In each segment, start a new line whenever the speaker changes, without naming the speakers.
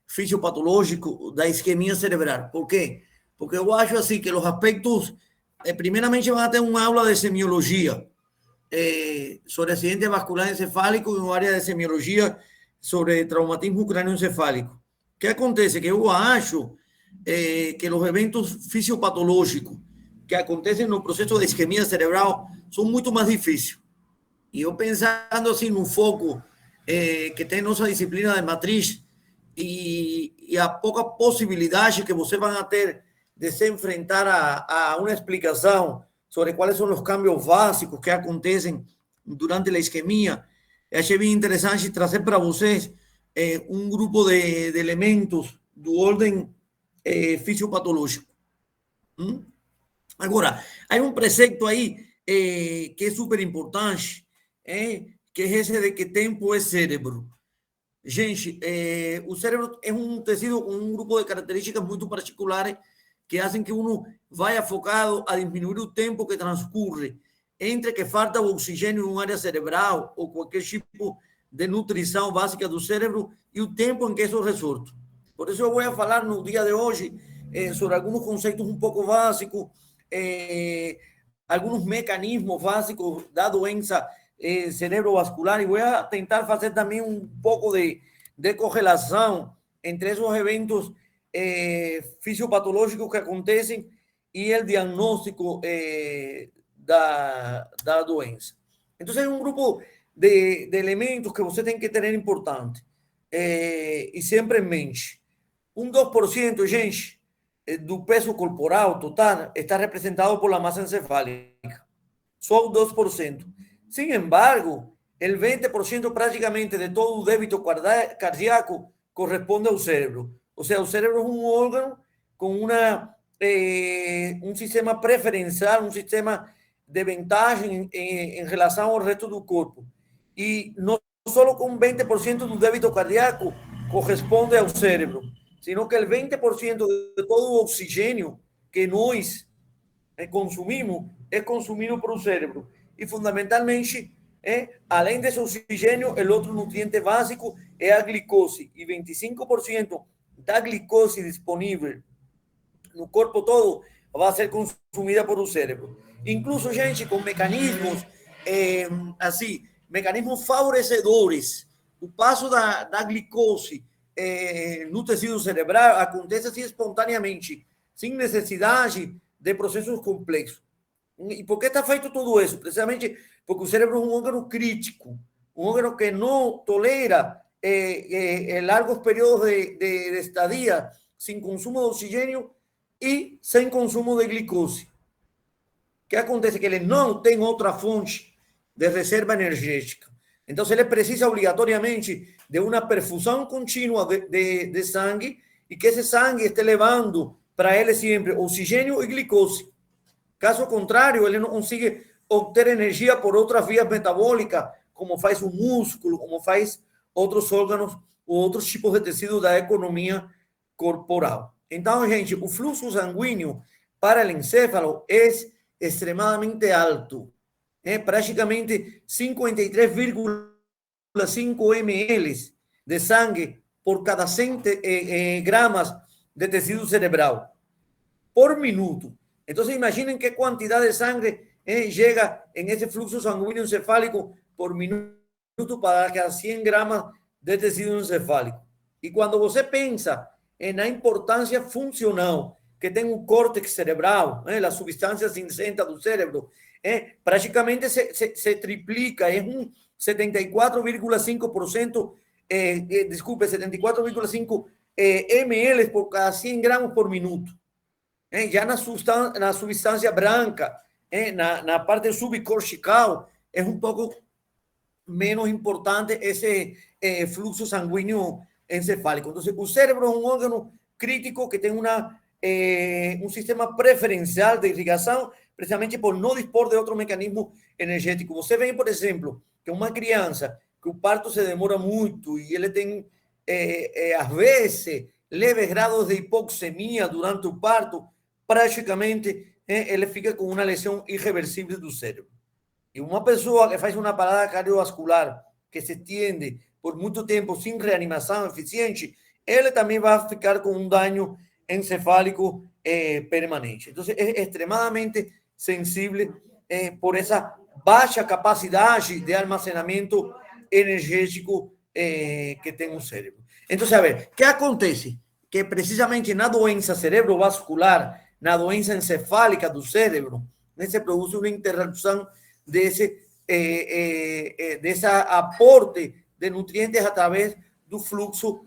fisiopatológico da isquemia cerebral. ¿Por qué? Porque yo acho así que los aspectos, primeramente van a tener un aula de semiología sobre accidente vascular encefálico y un área de semiología sobre traumatismo cráneoencefálico. ¿Qué acontece? Que yo acho que los eventos fisiopatológicos que acontecen no proceso de isquemia cerebral son muito mais difíceis. E eu pensando assim no foco que tem nossa disciplina de matriz e a pouca possibilidade que você vai ter de se enfrentar a uma explicação sobre quais são os cambios básicos que acontecem durante a isquemia, eu achei bem interessante trazer para vocês um grupo de elementos do ordem fisiopatológico. Agora, há um preceito aí que é super importante, que é esse de que tempo é cérebro. Gente, o cérebro é um tecido com um grupo de características muito particulares que fazem que uno vaya focado a diminuir o tempo que transcurre entre que falta o oxigênio em uma área cerebral ou qualquer tipo de nutrição básica do cérebro e o tempo em que isso resolve. Por isso eu vou falar no dia de hoje sobre alguns conceitos um pouco básicos, alguns mecanismos básicos da doença cerebrovascular e vou tentar fazer também um pouco de correlação entre esses eventos fisiopatológicos que acontecem e o diagnóstico da doença. Então, é um grupo de elementos que você tem que ter importante e sempre em mente. 2%, gente, do peso corporal total está representado por la masa encefálica. Só 2%. Sin embargo, el 20% prácticamente de todo el débito cardíaco corresponde al cerebro. O sea, el cerebro es un órgano con un sistema preferencial, un sistema de ventaja en relación al resto del cuerpo. Y no solo con un 20% del débito cardíaco corresponde al cerebro, sino que el 20% de todo el oxígeno que nosotros consumimos es consumido por el cerebro. Y fundamentalmente, além desse oxigênio, o outro nutriente básico é a glicose. E 25% da glicose disponível no corpo todo vai ser consumida por o cérebro. Incluso, gente, com mecanismos assim, mecanismos favorecedores. O passo da glicose no tecido cerebral acontece assim espontaneamente, sem necessidade de processos complexos. E por que está feito tudo isso? Precisamente porque o cérebro é um órgão crítico, um órgão que não tolera largos períodos de estadia sem consumo de oxigênio e sem consumo de glicose. O que acontece? Que ele não tem outra fonte de reserva energética. Então, ele precisa obrigatoriamente de uma perfusão contínua de sangue e que esse sangue esteja levando para ele sempre oxigênio e glicose. Caso contrário, ele não consegue obter energia por outras vias metabólicas, como faz o músculo, como faz outros órgãos ou outros tipos de tecido da economia corporal. Então, gente, o fluxo sanguíneo para o encéfalo é extremadamente alto. Praticamente 53,5 ml de sangue por cada 100 gramas de tecido cerebral por minuto. Entonces, imaginen qué cantidad de sangre llega en ese flujo sanguíneo encefálico por minuto para cada 100 gramos de tecido encefálico. Y cuando você pensa en la importancia funcional que tem o córtex cerebral, a substância cinzenta do cérebro, praticamente se triplica, é um 74,5%, desculpe, 74,5 ml por cada 100 gramos por minuto. Já na substância branca, na parte subcortical, é um pouco menos importante esse fluxo sanguíneo encefálico. Então, o cérebro é um órgão crítico que tem um sistema preferencial de irrigação, precisamente por não dispor de outro mecanismo energético. Você vê, por exemplo, que uma criança que o parto se demora muito e ele tem, às vezes, leves grados de hipoxemia durante o parto, praticamente ele fica com uma lesão irreversível do cérebro. E uma pessoa que faz uma parada cardiovascular que se estende por muito tempo sem reanimação eficiente, ele também vai ficar com um dano encefálico permanente. Então, é extremamente sensível por essa baixa capacidade de armazenamento energético que tem o cérebro. Então, a ver, o que acontece? Que precisamente na doença cerebrovascular, na doença encefálica do cérebro, se produz uma interrupção desse aporte de nutrientes através do fluxo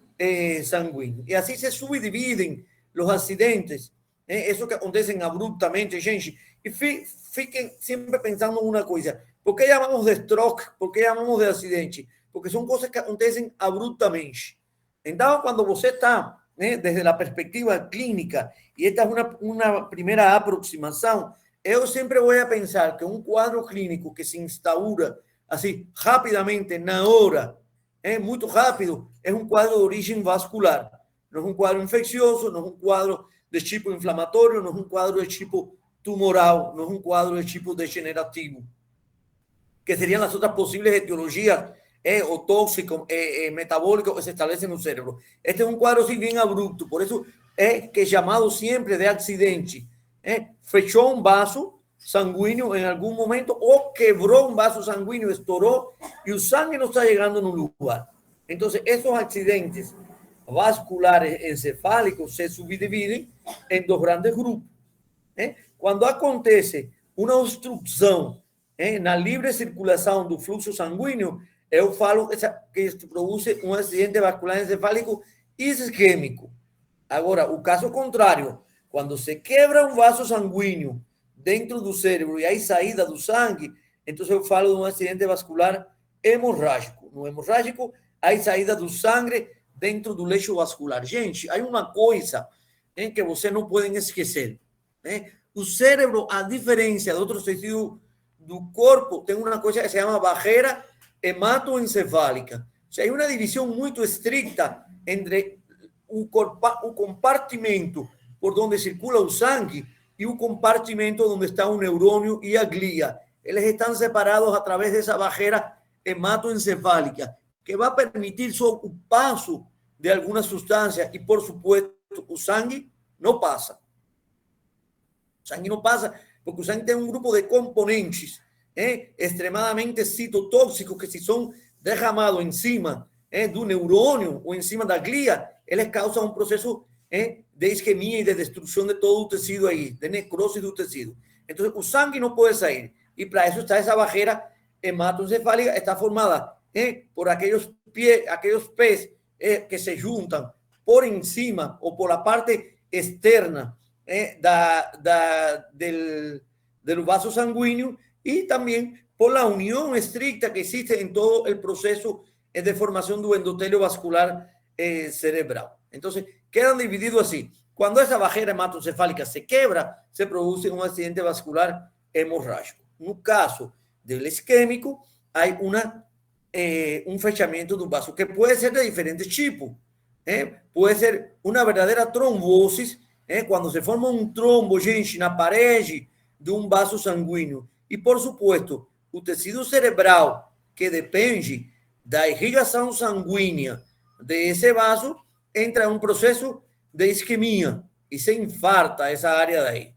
sanguíneo. E assim se subdividem os acidentes, isso que acontecem abruptamente, gente. E fiquem sempre pensando uma coisa: por que chamamos de stroke? Por que chamamos de acidente? Porque são coisas que acontecem abruptamente. Então, quando você está, desde a perspectiva clínica, e esta é uma primeira aproximação, eu sempre vou a pensar que um quadro clínico que se instaura assim rapidamente, na hora, muito rápido, é um quadro de origem vascular. Não é um quadro infeccioso, não é um quadro de tipo inflamatório, não é um quadro de tipo tumoral, não é um quadro de tipo degenerativo, que seriam as outras possíveis etiologias o tóxico, metabólico que se establece no cérebro. Este é um quadro assim bem abrupto, por isso é que é chamado sempre de acidente. Fechou um vaso sanguíneo em algum momento ou quebrou um vaso sanguíneo, estourou e o sangue não está chegando no lugar. Então, esses acidentes vasculares encefálicos se subdividem em dois grandes grupos. Quando acontece uma obstrução na livre circulação do fluxo sanguíneo, eu falo que se produz um acidente vascular encefálico isquêmico. Agora, o caso contrário, quando se quebra um vaso sanguíneo dentro do cérebro e há saída do sangue, então eu falo de um acidente vascular hemorrágico. No hemorrágico, há saída do sangue dentro do leixo vascular. Gente, há uma coisa que você não pode esquecer. O cérebro, a diferença de outros tecidos do corpo, tem uma coisa que se chama barreira hematoencefálica. O sea, hay una división muy estricta entre un compartimento por donde circula el sangre y un compartimento donde está un neuronio y la glía. Ellos están separados a través de esa barrera hematoencefálica que va a permitir su paso de algunas sustancias y, por supuesto, el sangre no pasa. El sangre no pasa porque el sangre tiene un grupo de componentes extremadamente citotóxicos que si son derramados encima do neurônio ou encima da glia, eles causam um processo de isquemia e de destruição de todo o tecido aí, de necrose do tecido. Então, o sangue não pode sair. E para isso está essa barreira hematoencefálica, está formada por aqueles pés que se juntam por encima ou por a parte externa do vaso sanguíneo y también por la unión estricta que existe en todo el proceso de formación del endotelio vascular cerebral. Entonces, quedan divididos así. Cuando esa barrera hematoencefálica se quebra, se produce un accidente vascular hemorrágico. En el caso del isquémico, hay un fechamiento de un vaso que puede ser de diferentes tipos. Puede ser una verdadera trombosis, cuando se forma un trombo, gente, na parede de un vaso sanguíneo. E, por supuesto, o tecido cerebral, que depende da irrigação sanguínea desse vaso, entra em um processo de isquemia e se infarta essa área daí.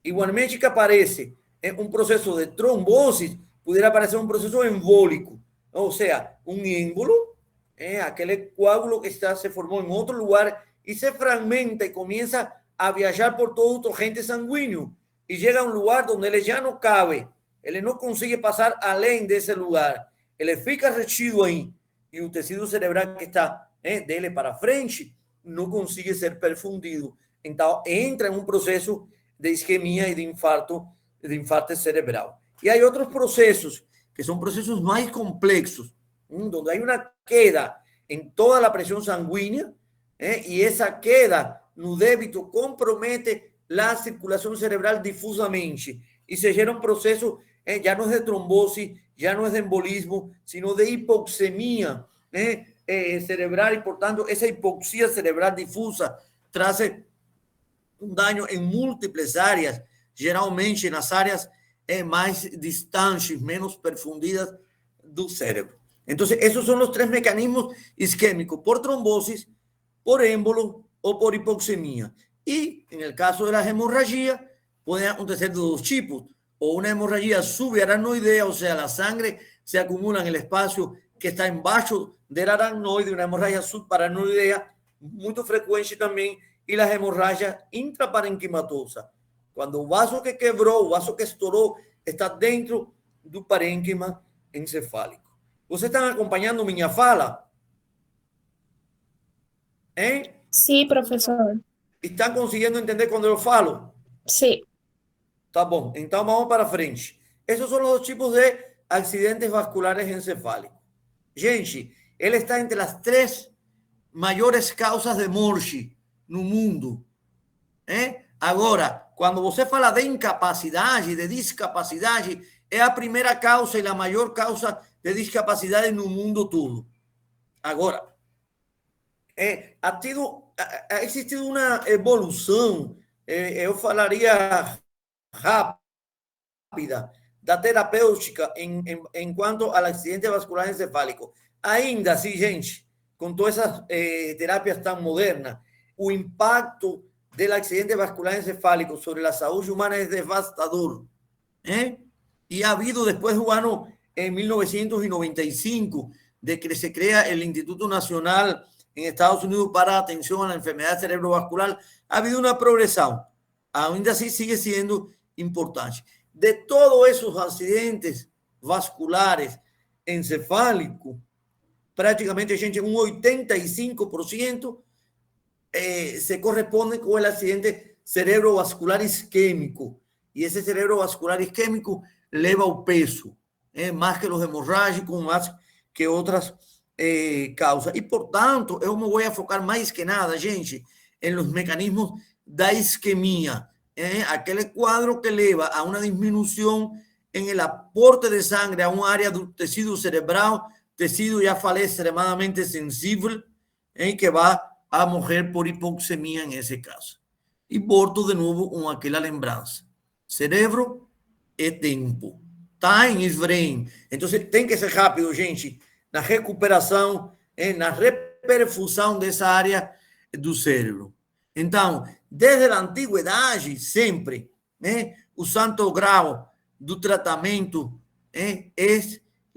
Igualmente que aparece um processo de trombose, poderia aparecer um processo embólico, ou seja, um êmbolo, aquele coágulo que se formou em outro lugar e se fragmenta e começa a viajar por todo o torrente sanguíneo. Y llega a un lugar donde él ya no cabe, él no consigue pasar além de ese lugar, él fica retido ahí y el tecido cerebral que está de él para frente no consigue ser perfundido. Entonces entra en un proceso de isquemia y de infarto cerebral. Y hay otros procesos que son procesos más complejos, donde hay una queda en toda la presión sanguínea y esa queda no débito compromete la circulación cerebral difusamente y se genera un proceso, ya no es de trombosis, ya no es de embolismo, sino de hipoxemia cerebral y por tanto esa hipoxia cerebral difusa trae un daño en múltiples áreas, geralmente en las áreas más distantes, menos perfundidas del cerebro. Entonces, esos son los tres mecanismos isquémicos: por trombosis, por émbolo o por hipoxemia. Y en el caso de las hemorragias, pueden acontecer de dos tipos, o una hemorragia subaracnoidea, o sea, la sangre se acumula en el espacio que está embaixo del aracnoide, una hemorragia subaracnoidea, muy frecuente también, y las hemorragias intraparenquimatosas, cuando o vaso que quebrou, o vaso que estourou, está dentro do parênquima encefálico. Vocês estão acompanhando minha fala? Hein?
Sí, profesor.
Estão conseguindo entender quando eu falo?
Sí.
Tá bom, então vamos para frente. Esses são os tipos de acidentes vasculares encefálicos. Gente, ele está entre as 3 maiores causas de morte no mundo. Agora, quando você fala de incapacidade, de discapacidade, é a primeira causa e a maior causa de discapacidade no mundo todo. Agora, ha existido uma evolução, eu falaria rápida, da terapêutica em quanto ao acidente vascular encefálico. Ainda assim, gente, com todas essas terapias tão modernas, o impacto do acidente vascular encefálico sobre a saúde humana é devastador. E ha habido, depois do ano en 1995, de que se crea el Instituto Nacional en Estados Unidos para atención a la enfermedad cerebrovascular, ha habido una progresión. Aún así sigue siendo importante. De todos esos accidentes vasculares encefálicos, prácticamente, gente, un 85% se corresponde con el accidente cerebrovascular isquémico. Y ese cerebrovascular isquémico leva o peso, más que los hemorrágicos, más que otras causas. Y por tanto, yo me voy a enfocar más que nada, gente, en los mecanismos da isquemia, aquel cuadro que lleva a una disminución en el aporte de sangre a un área del tejido cerebral, tejido, ya falei, extremadamente sensible, que va a morrer por hipoxemia en ese caso. Y volto de nuevo con aquella lembranza. Cerebro é tempo. Time is brain. Então, tem que ser rápido, gente, na recuperação, na reperfusão dessa área do cérebro. Então, desde a antiguidade, sempre, o santo grau do tratamento é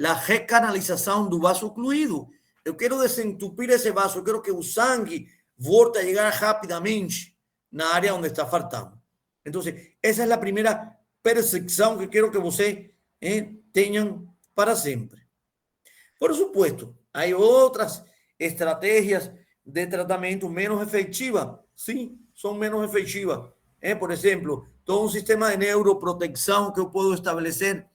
a recanalização do vaso ocluído. Eu quero desentupir esse vaso, eu quero que o sangue volte a chegar rapidamente na área onde está faltando. Então, essa é a primeira percepção que quero que vocês tenham para sempre. Por supuesto, há outras estratégias de tratamento menos efetivas. Sim, são menos efetivas. Por exemplo, todo um sistema de neuroproteção que eu posso estabelecer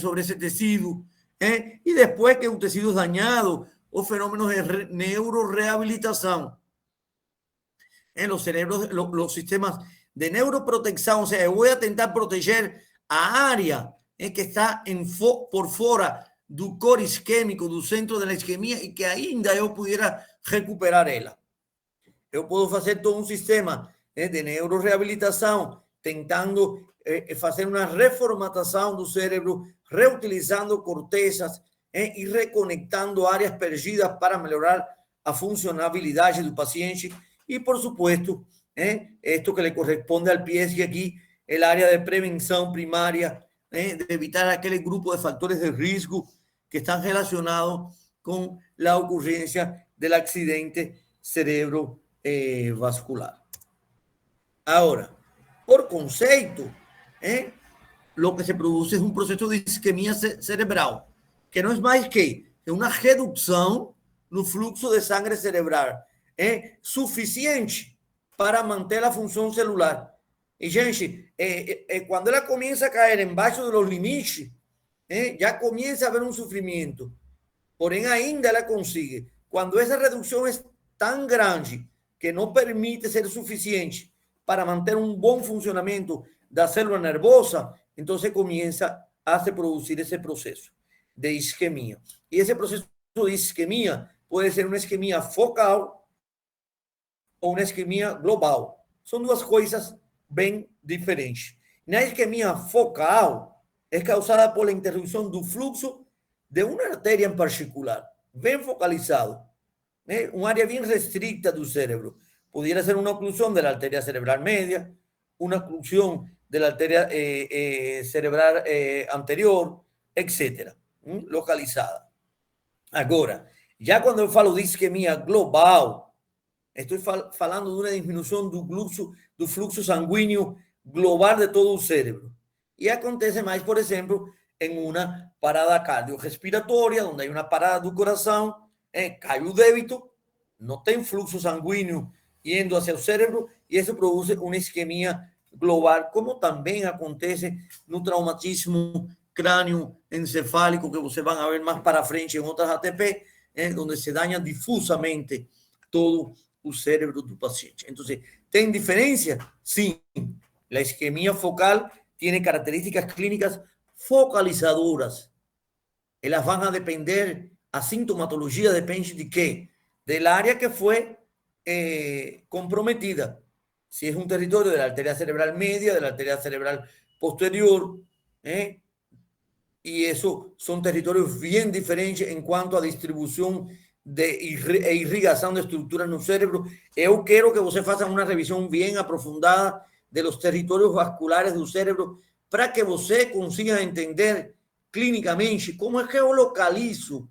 sobre esse tecido. E depois que o tecido é dañado, os fenômenos de neuroreabilitação. Los cerebros, los sistemas de neuroprotección, o sea, voy a tentar proteger a área que está por fora do core isquémico, do centro da isquemia, e que ainda eu pudiera recuperar ela. Eu posso fazer todo um sistema de neuroreabilitação, tentando fazer uma reformatação do cérebro, reutilizando cortezas e reconectando áreas perdidas para melhorar a funcionalidade do paciente. Y, por supuesto, esto que le corresponde al PIESG aquí, el área de prevención primaria, de evitar aquel grupo de factores de riesgo que están relacionados con la ocurrencia del accidente cerebrovascular. Ahora, por concepto, lo que se produce es un proceso de isquemia cerebral, que no es más que una reducción no fluxo de sangre cerebral suficiente para manter a função celular. E, gente, quando ela começa a cair embaixo dos limites, já começa a haver um sofrimento. Porém, ainda ela consegue. Quando essa redução é tão grande que não permite ser suficiente para manter um bom funcionamento da célula nervosa, então se começa a se produzir esse processo de isquemia. E esse processo de isquemia pode ser uma isquemia focal ou uma isquemia global. São duas coisas bem diferentes. Na isquemia focal é causada por interrupção do fluxo de uma artéria em particular, bem focalizado. un área bien restricta del cerebro. Pudiera ser una oclusión de la arteria cerebral media, una oclusión de la arteria cerebral anterior, etcétera, localizada. Agora, já quando eu falo de isquemia global, estou falando de uma diminuição do fluxo sanguíneo global de todo o cérebro. E acontece mais, por exemplo, em uma parada cardiorrespiratória, onde há uma parada do coração, cai o débito, não tem fluxo sanguíneo indo hacia o cérebro, e isso produz uma isquemia global, como também acontece no traumatismo crânioencefálico, que você vai ver mais para frente em outras ATP, onde se daña difusamente todo o cérebro do paciente. Então, ¿tem diferença? Sim. A isquemia focal tem características clínicas focalizadoras. Elas vão a depender, a sintomatologia depende de quê? Del área que foi comprometida. Si es un territorio de la arteria cerebral media, de la arteria cerebral posterior, y eso son territorios bien diferentes en cuanto a distribución e irrigación de estructuras no cérebro. Eu quero que você faça uma revisão bem aprofundada de los territorios vasculares do cérebro para que você consiga entender clínicamente como é que eu localizo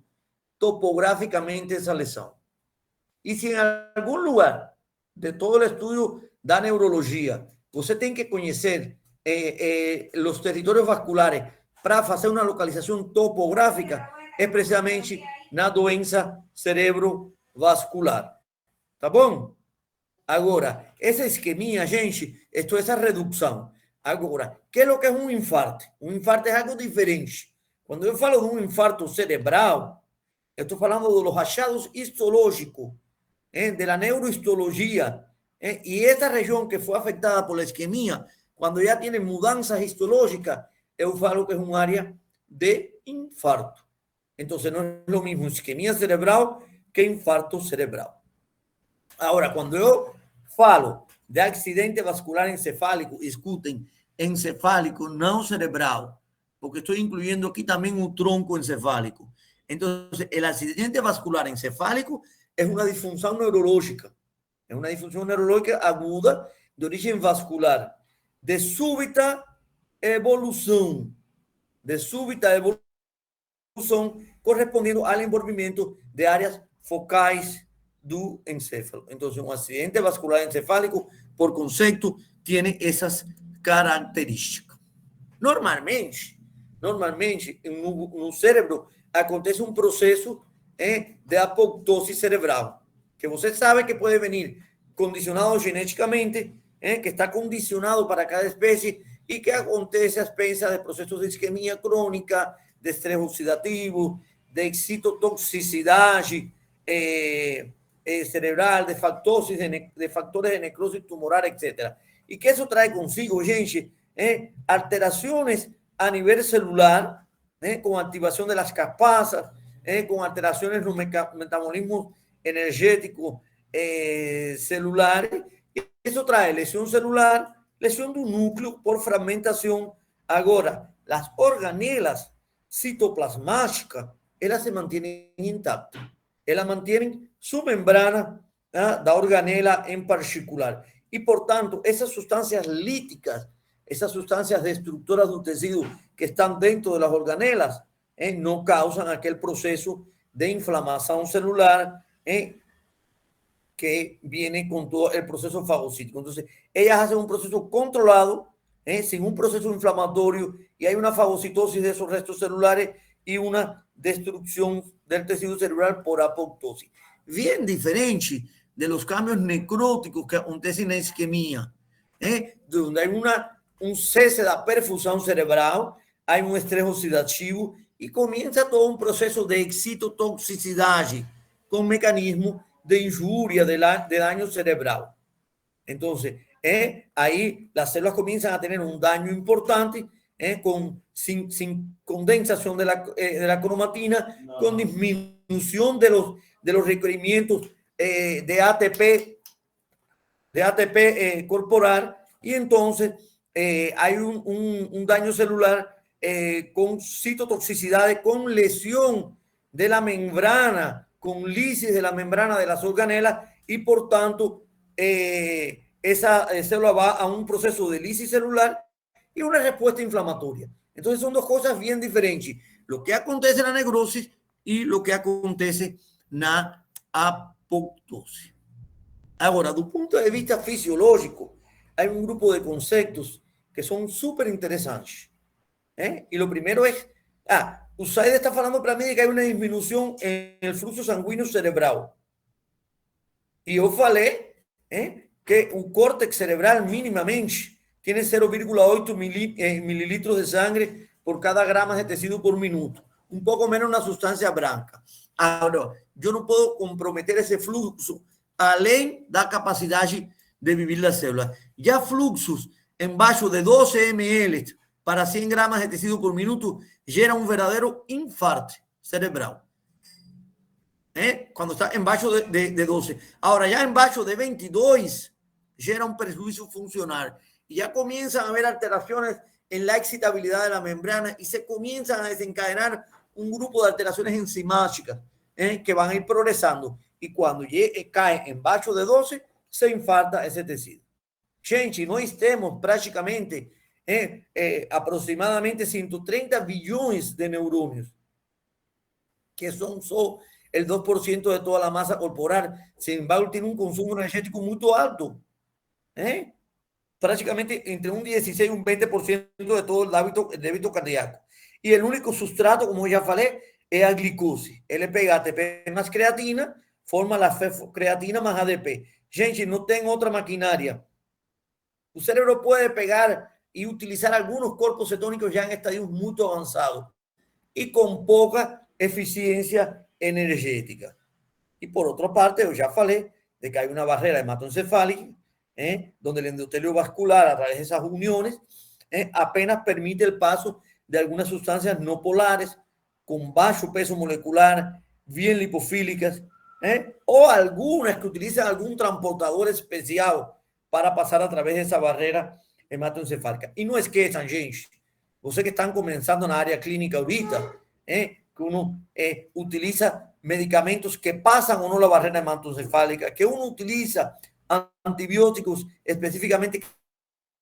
topograficamente essa lesão. E se em algum lugar de todo o estudo da neurologia você tem que conhecer os territórios vasculares para fazer uma localização topográfica, é precisamente na doença cerebrovascular. Tá bom? Agora, essa isquemia, gente, essa redução. Agora, que é o que é um infarto? Um infarto é algo diferente. Quando eu falo de um infarto cerebral, eu estou falando dos achados histológicos, de la neurohistologia, y esta región que fue afectada por la isquemia, cuando ya tiene mudanzas histológicas, yo falo que es un área de infarto. Entonces no es lo mismo isquemia cerebral que infarto cerebral. Ahora, cuando yo falo de accidente vascular encefálico, escuchen, encefálico, no cerebral, porque estoy incluyendo aquí también un tronco encefálico. Entonces, el accidente vascular encefálico es una disfunción neurológica. Es una disfunción neurológica aguda de origen vascular, de súbita evolución correspondiendo al envolvimiento de áreas focais do encéfalo. Entonces, un accidente vascular encefálico, por concepto, tiene esas características. Normalmente, no cérebro acontece un proceso de apoptose cerebral, que você sabe que puede venir condicionado genéticamente, que está condicionado para cada especie y que acontece a expensas de procesos de isquemia crónica, de estrés oxidativo, de excitotoxicidade cerebral, de factores de necrosis tumoral, etc. Y que eso trae consigo, gente, alteraciones a nivel celular, con activación de las caspasas, con alteraciones en los metabolismos energéticos celulares. Eso trae lesión celular, lesión de un núcleo por fragmentación. Ahora, las organelas citoplasmáticas, ellas se mantienen intactas. Ellas mantienen su membrana da organela en particular. Y por tanto, esas sustancias líticas, esas sustancias destructoras del tejido que están dentro de las organelas, no causan aquel proceso de inflamación celular que viene con todo el proceso fagocítico. Entonces, ellas hacen un proceso controlado, sin un proceso inflamatorio, y hay una fagocitosis de esos restos celulares y una destrucción del tejido cerebral por apoptosis. Bien diferente de los cambios necróticos que acontecen en la isquemia, donde hay un cese de la perfusión cerebral, hay un estrés oxidativo y comienza todo un proceso de excitotoxicidad con mecanismo de injuria, de daño cerebral. Entonces, ahí las células comienzan a tener un daño importante, sin condensación de la cromatina, con disminución de los requerimientos de ATP corporal, y entonces hay un daño celular con citotoxicidades, con lesión de la membrana, con lisis de la membrana de las organelas y por tanto esa célula va a un proceso de lisis celular y una respuesta inflamatoria. Entonces son dos cosas bien diferentes. Lo que acontece en la necrosis y lo que acontece en la apoptose. Ahora, do ponto de vista fisiológico, hay un grupo de conceptos que son súper interesantes. Y lo primero es, Usaid está falando para mí de que hay una disminución en el flujo sanguíneo cerebral. Y yo falei que un córtex cerebral mínimamente tiene 0,8 mililitros de sangre por cada grama de tecido por minuto. Un poco menos una sustancia blanca. Ahora, yo no puedo comprometer ese flujo além da capacidade de vivir la célula. Ya fluxos embaixo de 12 ml para 100 gramas de tecido por minuto gera un verdadero infarto cerebral. Cuando está embaixo de 12. Ahora, ya embaixo de 22 gera un perjuicio funcional. Y ya comienzan a haber alteraciones en la excitabilidad de la membrana y se comienzan a desencadenar un grupo de alteraciones enzimáticas que van a ir progresando. Y cuando cae embaixo de 12, se infarta ese tecido. Gente, nós temos praticamente aproximadamente 130 bilhões de neurônios, que son só el 2% de toda la masa corporal. Sin embargo, tiene un consumo energético muy alto. Prácticamente entre un 16 y un 20% de todo el débito cardíaco. Y el único sustrato, como ya falei, es la glicose. Ele pega ATP más creatina, forma la creatina más ADP. Gente, no tengo otra maquinaria. Tu cerebro puede pegar y utilizar algunos cuerpos cetónicos ya en estadios muy avanzados y con poca eficiencia energética. Y por otra parte, yo ya falei de que hay una barrera hematoencefálica, donde el endotelio vascular, a través de esas uniones, apenas permite el paso de algunas sustancias no polares con bajo peso molecular, bien lipofílicas, o algunas que utilizan algún transportador especial para pasar a través de esa barrera hematoencefálica. Y no esqueçam, gente, você que están comenzando en la área clínica ahorita, que uno utiliza medicamentos que pasan o no la barrera hematoencefálica, que uno utiliza antibióticos específicamente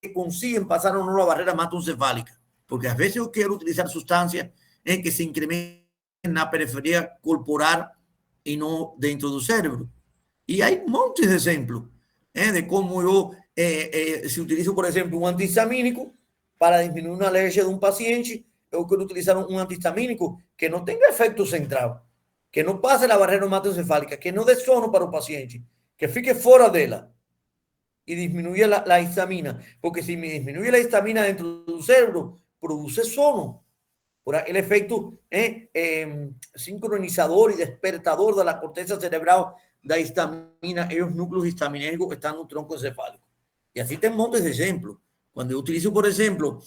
que consiguen pasar o no la barrera hematoencefálica. Porque a veces yo quiero utilizar sustancias que se incrementen en la periferia corporal y no dentro del cerebro. Y hay montes de ejemplos de cómo yo, si utilizo, por ejemplo, un antihistamínico para disminuir una alergia de un paciente, yo quiero utilizar un antihistamínico que no tenga efecto central, que no pase la barrera hematoencefálica, que no dé sono para el paciente, que fique fuera de ella y disminuye la histamina. Porque si me disminuye la histamina dentro del cerebro, produce sono. Por el efecto sincronizador y despertador de la corteza cerebral da histamina, esos núcleos histaminérgicos que están en un tronco encefálico. Y así te montes de ejemplo. Cuando yo utilizo, por ejemplo,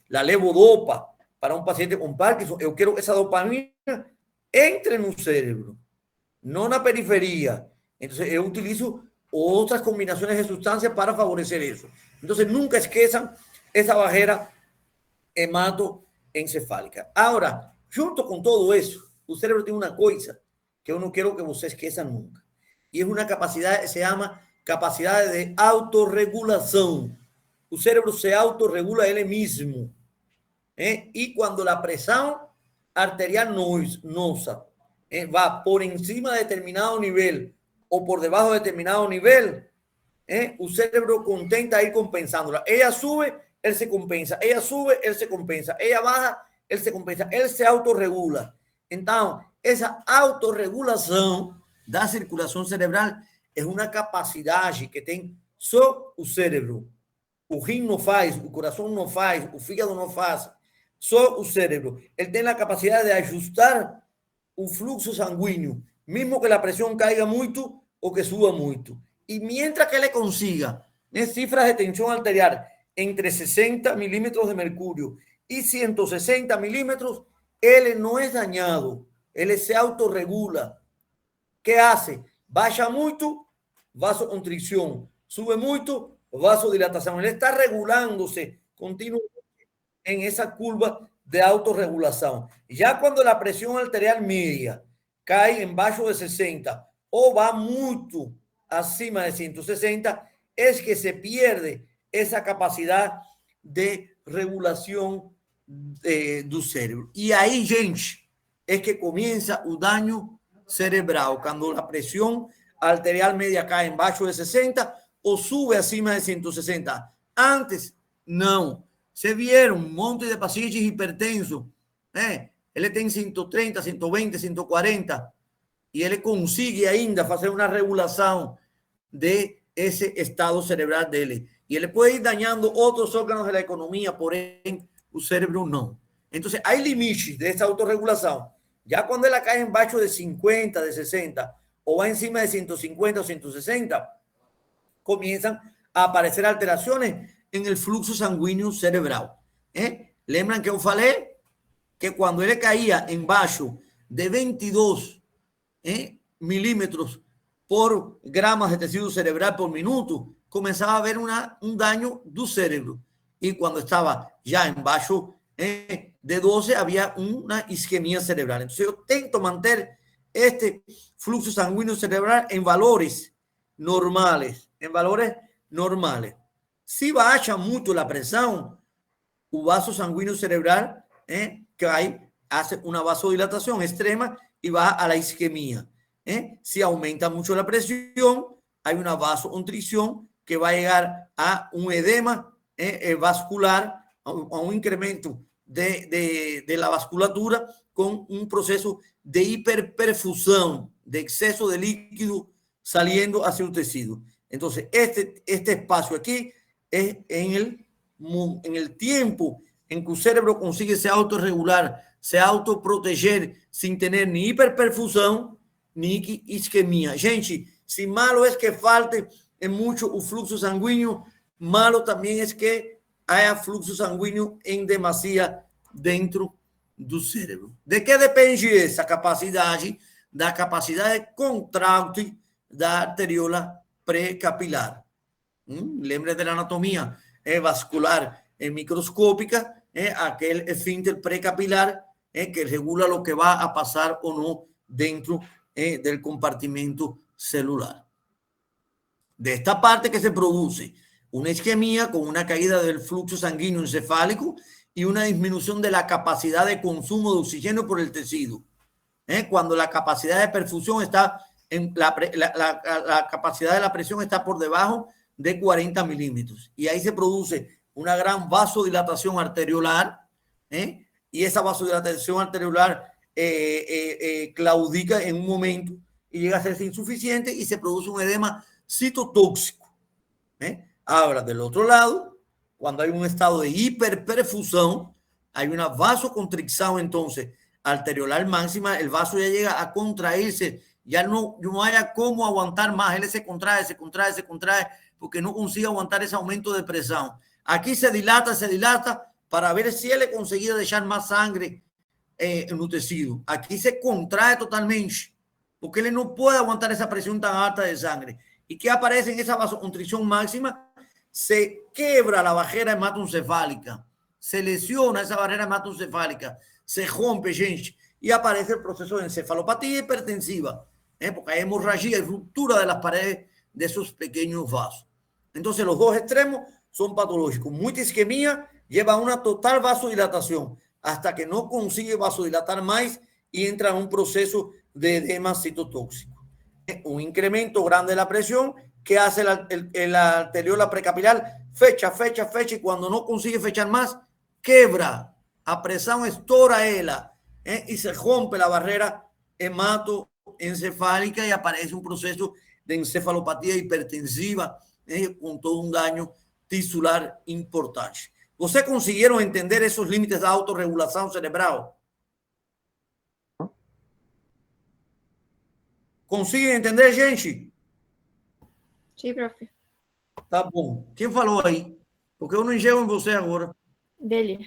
la levodopa para un paciente con Parkinson, yo quiero que esa dopamina entre en un cerebro, no en la periferia. Entonces, yo utilizo otras combinaciones de sustancias para favorecer eso. Entonces, nunca esquezan esa barrera hematoencefálica. Ahora, junto con todo eso, el cerebro tiene una cosa que yo no quiero que ustedes esquezan nunca. Y es una capacidad que se llama capacidad de autorregulación. El cerebro se autorregula él mismo. Y cuando la presión arterial nosa va por encima de determinado nivel o por debajo de determinado nivel, el cerebro contenta ir compensándola. Ella sube, él se compensa. Ella sube, él se compensa. Ella baja, él se compensa. Él se autorregula. Entonces, esa autorregulación da circulación cerebral es una capacidad que tiene só o cérebro. O rim não faz, o coração não faz, o fígado não faz. Só o cérebro. Ele tem a capacidade de ajustar o fluxo sanguíneo, mesmo que a pressão caiga muito ou que suba muito. E mientras que ele consiga cifras de tensão arterial entre 60 milímetros de mercúrio e 160 milímetros, ele não é dañado, ele se autorregula. ¿Qué hace? Baja muito, vasoconstricción. Sube muito, vasodilatación. Él está regulándose continuamente en esa curva de autorregulación. Ya cuando la presión arterial media cai embaixo de 60 ou vai muito acima de 160, é que se perde essa capacidade de regulação do cérebro. E aí, gente, é que começa o dano cerebral, quando a pressão arterial média cai embaixo de 60 ou sube acima de 160. Antes, não. Se vieram um monte de pacientes hipertensos, ele tem 130, 120, 140, e ele consegue ainda fazer uma regulação de esse estado cerebral dele. E ele pode ir dañando outros órgãos da economia, porém, o cérebro não. Então, há limites dessa autorregulação. Já quando ela cai embaixo de 50, de 60, ou vai em cima de 150 ou 160, comienzan a aparecer alteraciones en el flujo sanguíneo cerebral. Lembran que eu falei que cuando él caía en baixo de 22 milímetros por gramas de tecido cerebral por minuto, comenzaba a haber un daño do cerebro. Y cuando estaba ya en baixo de 12, había una isquemia cerebral. Entonces yo intento mantener este flujo sanguíneo cerebral en valores normales, Si baja mucho la presión, el vaso sanguíneo cerebral cae, hace una vasodilatación extrema y baja a la isquemia. Si aumenta mucho la presión, hay una vasoconstricción que va a llegar a un edema vascular, a un incremento de la vasculatura con un proceso de hiperperfusión, de exceso de líquido saliendo hacia el tejido. Entonces, este espacio aquí es en el tiempo en que el cerebro consigue se autorregular, se autoproteger sin tener ni hiperperfusión ni isquemia. Gente, si malo es que falte mucho el flujo sanguíneo, malo también es que haya flujo sanguíneo en demasía dentro do cérebro. De que depende essa capacidade? Da capacidade de contraste da arteriola pré-capilar. Lembre da anatomia vascular microscópica, aquele esfínter pré-capilar que regula lo que va a pasar o no dentro del compartimento celular. De esta parte que se produce una isquemia con una caída del flujo sanguíneo encefálico y una disminución de la capacidad de consumo de oxígeno por el tejido. Cuando la capacidad de perfusión está la capacidad de la presión está por debajo de 40 milímetros. Y ahí se produce una gran vasodilatación arteriolar, y esa vasodilatación arteriolar claudica en un momento y llega a ser insuficiente y se produce un edema citotóxico. Ahora, del otro lado, cuando hay un estado de hiperperfusión, hay una vasoconstricción entonces arteriolar máxima, el vaso ya llega a contraerse, ya no haya cómo aguantar más, él se contrae, porque no consigue aguantar ese aumento de presión. Aquí se dilata para ver si él le conseguía dejar más sangre en el tejido. Aquí se contrae totalmente, porque él no puede aguantar esa presión tan alta de sangre. ¿Y qué aparece en esa vasoconstricción máxima? Se quiebra la barrera hematoencefálica, se lesiona esa barrera hematoencefálica, se rompe, gente, y aparece el proceso de encefalopatía hipertensiva, porque hay hemorragia y ruptura de las paredes de esos pequeños vasos. Entonces, los dos extremos son patológicos. Mucha isquemia lleva a una total vasodilatación hasta que no consigue vasodilatar más y entra en un proceso de edema citotóxico. Un incremento grande de la presión que hace la arteriola precapilar, fecha, y cuando no consigue fechar más, quebra, a presión estora ella, y se rompe la barrera hematoencefálica y aparece un proceso de encefalopatía hipertensiva con todo un daño tisular importante. ¿Ustedes consiguieron entender esos límites de autorregulación cerebral? ¿Consiguen entender, gente?
Sí, profe.
Tá bom. Quem falou aí? Porque eu não enxergo em você agora.
Dele.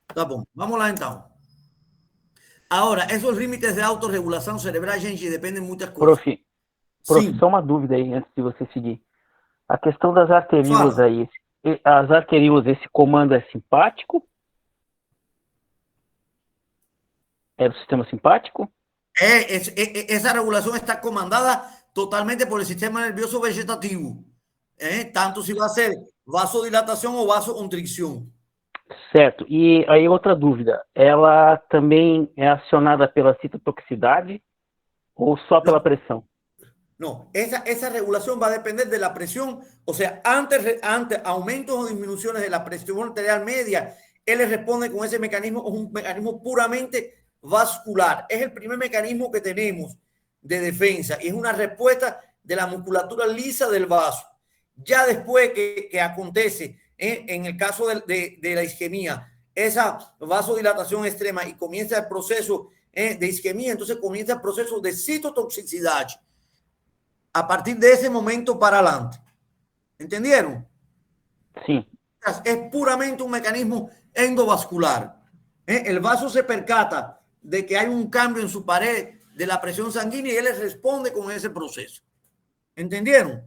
Tá bom. Vamos lá, então. Agora, esses limites de autorregulação cerebral, gente, dependem de muitas coisas.
Prof, só uma dúvida aí, antes de você seguir. A questão das arteríolas aí. As arteríolas, esse comando é simpático? É do sistema simpático?
Esa regulación está comandada totalmente por el sistema nervioso vegetativo. Tanto si va a ser vasodilatação ou vasoconstricção.
Certo. E aí outra dúvida, ela também é acionada pela citotoxicidade ou só pela pressão?
No, esa regulación va a depender de la presión, o sea, antes aumentos o disminuciones de la presión arterial media, él le responde con ese mecanismo, es un mecanismo puramente vascular, es el primer mecanismo que tenemos de defensa y es una respuesta de la musculatura lisa del vaso. Ya después que acontece, en el caso de la isquemia, esa vasodilatación extrema y comienza el proceso de isquemia, entonces comienza el proceso de citotoxicidad. A partir de ese momento para adelante. ¿Entendieron?
Sí.
Es puramente un mecanismo endovascular. El vaso se percata de que hay un cambio en su pared de la presión sanguínea y él responde con ese proceso. ¿Entendieron?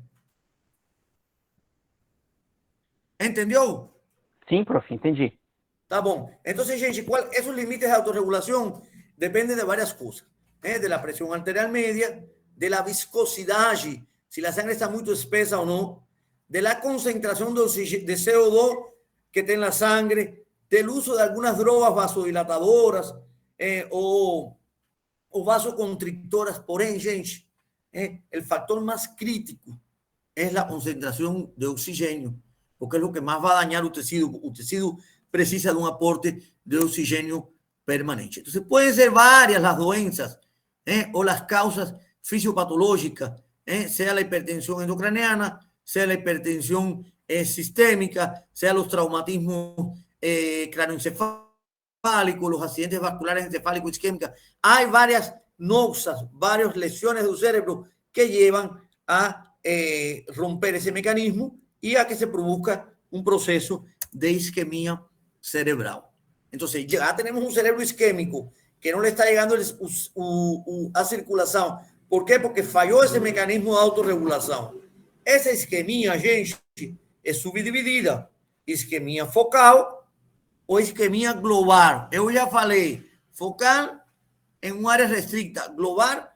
¿Entendió?
Sim, prof, entendi.
Tá bom. Entonces, gente, esos límites de autorregulación dependen de varias cosas. De la presión arterial media, de la viscosidad, si la sangre está muy espesa o no, de la concentración de CO2 que está en la sangre, del uso de algunas drogas vasodilatadoras o vasoconstrictoras. Porém, gente, el factor más crítico es la concentración de oxígeno, porque es lo que más va a dañar el tejido. El tejido precisa de un aporte de oxígeno permanente. Entonces, pueden ser varias las doenças o las causas fisiopatológicas, sea la hipertensión endocraniana, sea la hipertensión sistémica, sea los traumatismos cráneoencefálicos, los accidentes vasculares encefálicos isquémicas. Hay varias noxas, varias lesiones del cerebro que llevan a romper ese mecanismo y a que se produzca un proceso de isquemia cerebral. Entonces, ya tenemos un cerebro isquémico que no le está llegando a circulación. ¿Por qué? Porque falló ese mecanismo de autorregulación. Esa isquemia, gente, es subdividida. Isquemia focal o isquemia global. Yo ya falei, focal en un área restricta, global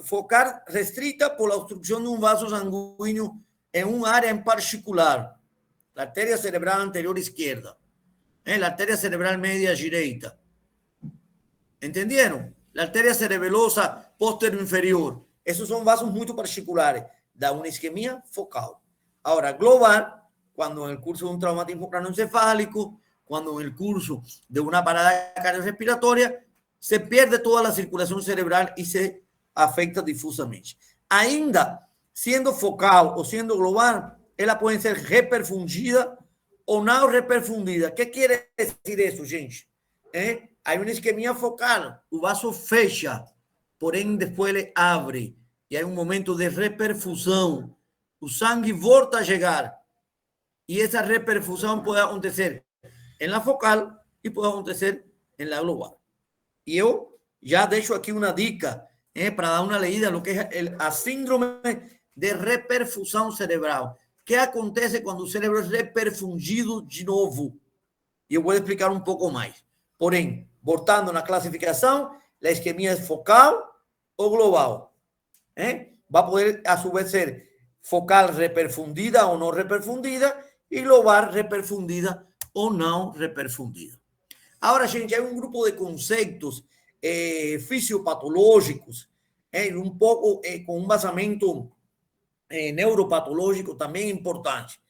focal restricta por la obstrucción de un vaso sanguíneo en un área en particular. La arteria cerebral anterior izquierda, la arteria cerebral media direita. ¿Entendieron? La arteria cerebelosa posterior inferior. Esos son vasos muy particulares. Da una isquemia focal. Ahora, global, cuando en el curso de un traumatismo craneoencefálico, cuando en el curso de una parada cardiorrespiratoria, se pierde toda la circulación cerebral y se afecta difusamente. Ainda siendo focal o siendo global, ella puede ser reperfundida o no reperfundida. ¿Qué quiere decir eso, gente? Hay una isquemia focal, el vaso fecha, porém después le abre y hay un momento de reperfusión. El sangue volta a llegar y esa reperfusión puede acontecer en la focal y puede acontecer en la global. Y yo ya dejo aquí una dica para dar una leída a lo que es la síndrome de reperfusión cerebral. ¿Qué acontece cuando el cerebro es reperfundido de nuevo? Y yo voy a explicar un poco más. Porém, voltando na classificação, a isquemia é focal ou global. Va a poder, a su vez, ser focal reperfundida ou não reperfundida e global reperfundida ou não reperfundida. Agora, gente, há um grupo de conceitos fisiopatológicos, um pouco com um vazamento neuropatológico também importante,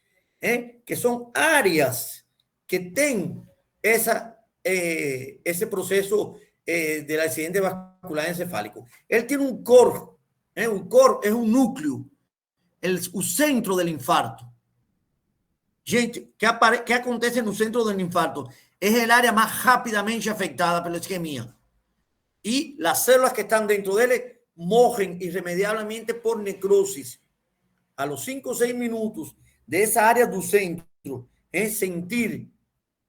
que são áreas que têm ese proceso del accidente vascular encefálico. Él tiene un core. Un core es un núcleo, el centro del infarto. Gente, ¿qué acontece en el centro del infarto? Es el área más rápidamente afectada por la isquemia. Y las células que están dentro de él mojen irremediablemente por necrosis. A los 5 o 6 minutos de esa área del centro, sentir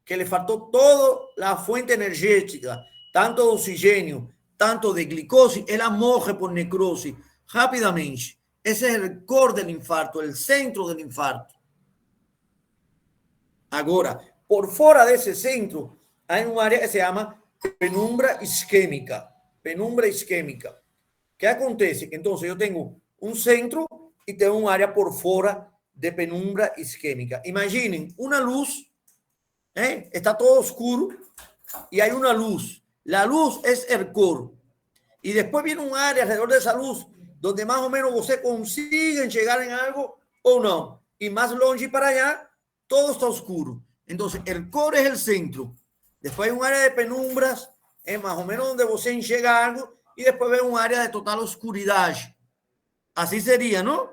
que le faltó toda la fuente energética, tanto de oxígeno, tanto de glicosis, ella moje por necrosis rápidamente. Ese es el core del infarto, el centro del infarto. Ahora, por fuera de ese centro, hay un área que se llama penumbra isquémica. penumbra isquémica. ¿Qué acontece? Entonces yo tengo un centro y tengo un área por fuera de penumbra isquémica. Imaginen una luz, está todo oscuro y hay una luz. La luz es el core. Y después viene un área alrededor de esa luz donde más o menos usted consigue llegar en algo o no. Y más longe para allá, todo está oscuro. Entonces, el core es el centro. Después hay un área de penumbras, más o menos donde usted llega algo, y después ve un área de total oscuridad. Así sería, ¿no?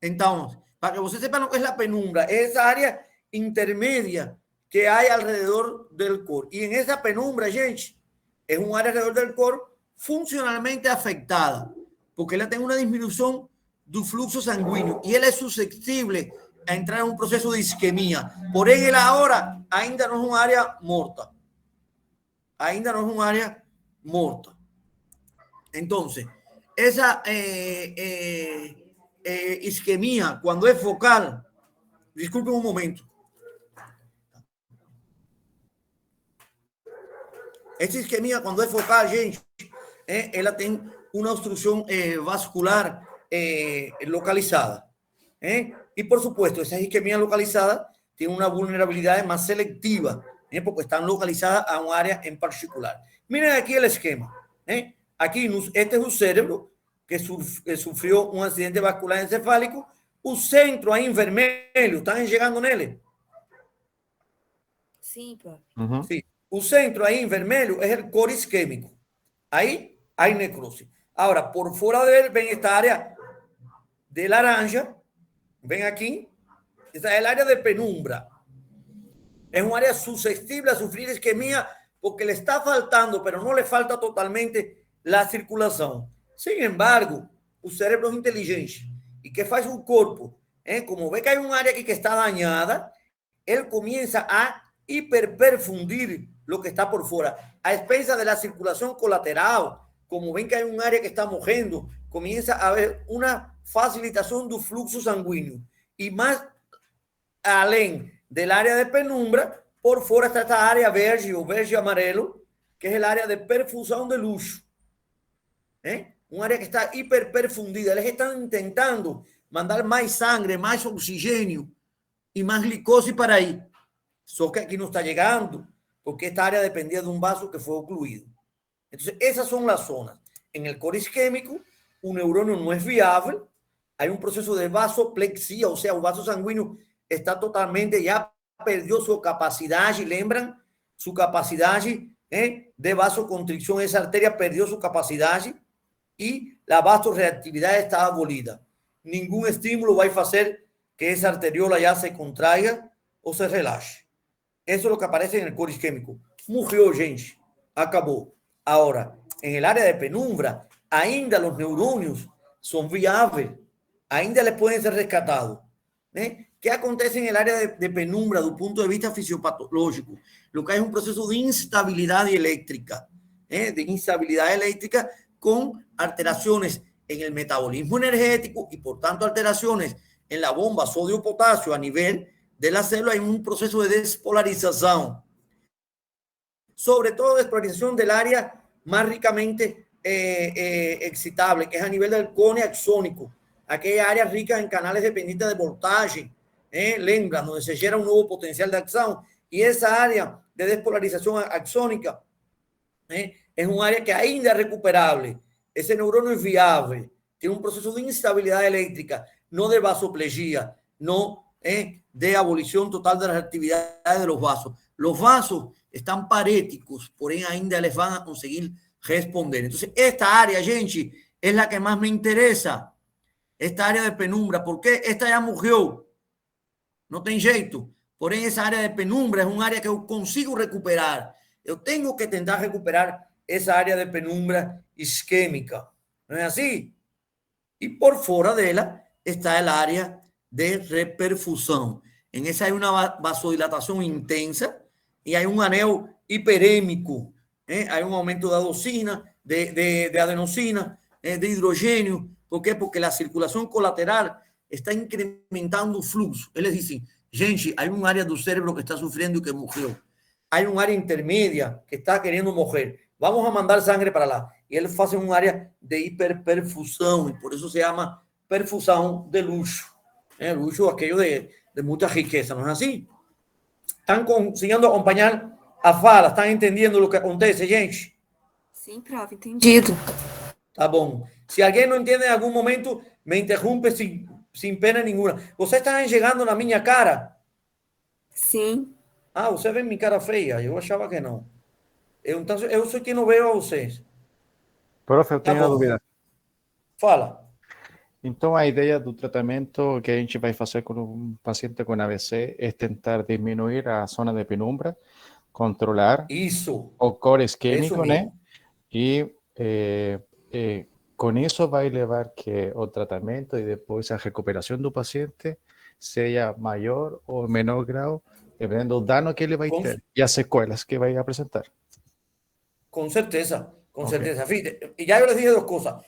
Entonces, para que usted sepa lo que es la penumbra, es esa área intermedia que hay alrededor del core. Y en esa penumbra, gente, es un área alrededor del core funcionalmente afectada, porque ela tem uma disminuição do fluxo sanguíneo e ela é suscetível a entrar em um processo de isquemia. Porém, ela agora ainda não é uma área morta. Ainda não é uma área morta. Então, essa isquemia, quando é focal, desculpe um momento. Essa isquemia, quando é focal, gente, ela tem una obstrucción vascular localizada. Y por supuesto, esas isquemias localizadas tienen una vulnerabilidad más selectiva, porque están localizadas a un área en particular. Miren aquí el esquema. Aquí, este es un cerebro que sufrió un accidente vascular encefálico. Un centro ahí en vermelho, ¿están llegando en él?
Sí, profe.
Sí. Un centro ahí en vermelho es el core isquémico. Ahí hay necrosis. Ahora, por fuera de él, ven esta área de laranja. Ven aquí. Esta es el área de penumbra. Es un área susceptible a sufrir isquemia porque le está faltando, pero no le falta totalmente la circulación. Sin embargo, el cerebro es inteligente. ¿Y qué hace un cuerpo? Como ve que hay un área aquí que está dañada, él comienza a hiperperfundir lo que está por fuera, a expensas de la circulación colateral. Como ven que hay un área que está mojando, comienza a haber una facilitación del flujo sanguíneo. Y más além del área de penumbra, por fuera está esta área verde o verde amarelo, que es el área de perfusión de luz. Un área que está hiperperfundida. Ellos están intentando mandar más sangre, más oxígeno y más glucosa para ahí. Só que aquí no está llegando, porque esta área dependía de un vaso que fue ocluido. Entonces, esas son las zonas. En el core isquémico, un neuronio no es viable, hay un proceso de vasoplexia, o sea, un vaso sanguíneo está totalmente, ya perdió su capacidad, y lembran, su capacidad de vasoconstricción, esa arteria perdió su capacidad y la vasoreactividad está abolida. Ningún estímulo va a hacer que esa arteriola ya se contraiga o se relaje. Eso es lo que aparece en el core isquémico. Murió, gente. Acabó. Ahora, en el área de penumbra, ainda los neuronios son viables, ainda les pueden ser rescatados. ¿Qué acontece en el área de penumbra desde el punto de vista fisiopatológico? Lo que hay es un proceso de instabilidad eléctrica, con alteraciones en el metabolismo energético y por tanto alteraciones en la bomba sodio-potasio a nivel de la célula. Hay un proceso de despolarización. Sobre todo despolarización del área más ricamente excitable, que es a nivel del cone axónico, aquella área rica en canales dependientes de voltaje, lembra, donde se genera un nuevo potencial de acción, y esa área de despolarización axónica es un área que ainda es recuperable. Ese neurono es viable, tiene un proceso de instabilidad eléctrica, no de vasoplegia, no de abolición total de las actividades de los vasos. Los vasos están paréticos, por ahí ainda les van a conseguir responder. Entonces, esta área, gente, es la que más me interesa. Esta área de penumbra. ¿Por qué? Esta ya murió. No tem jeito. Porém, esa área de penumbra es un área que yo consigo recuperar. Yo tengo que intentar recuperar esa área de penumbra isquémica. ¿No es así? Y por fuera de ella está el área de reperfusión. En esa hay una vasodilatación intensa y hay un aneo hiperémico. Hay un aumento de adenosina, de adenosina, de hidrógeno. ¿Por qué? Porque la circulación colateral está incrementando el flujo. Ellos dicen, gente, hay un área del cerebro que está sufriendo y que murió. Hay un área intermedia que está queriendo morir. vamos a mandar sangre para lá. E ele faz uma área de hiperperfusão, e por isso se chama perfusão de luxo. Luxo, aquello de muita riqueza, não é assim? Estão conseguindo acompanhar a fala? Estão entendendo o que acontece, gente?
Sim, prof, entendido.
Tá bom. Se alguém não entende em algum momento, me interrompe sem pena nenhuma. Vocês estão chegando na minha cara?
Sim.
Ah, você vê minha cara feia? Eu achava que não. Então, eu sou quem não veio a vocês.
Profe, eu
Tá
tenho uma
bom.
dúvida.
Fala.
Então, a ideia do tratamento que a gente vai fazer com um paciente com AVC é tentar diminuir a zona de penumbra, controlar
Isso.
o core
Isso
isquêmico, né?
mesmo.
E com isso vai levar que o tratamento e depois a recuperação do paciente seja maior ou menor grau, dependendo do dano que ele vai
Com-
ter e as sequelas que vai apresentar.
Con certeza, con
Ok.
certeza. Fíjate, y ya yo les dije dos cosas.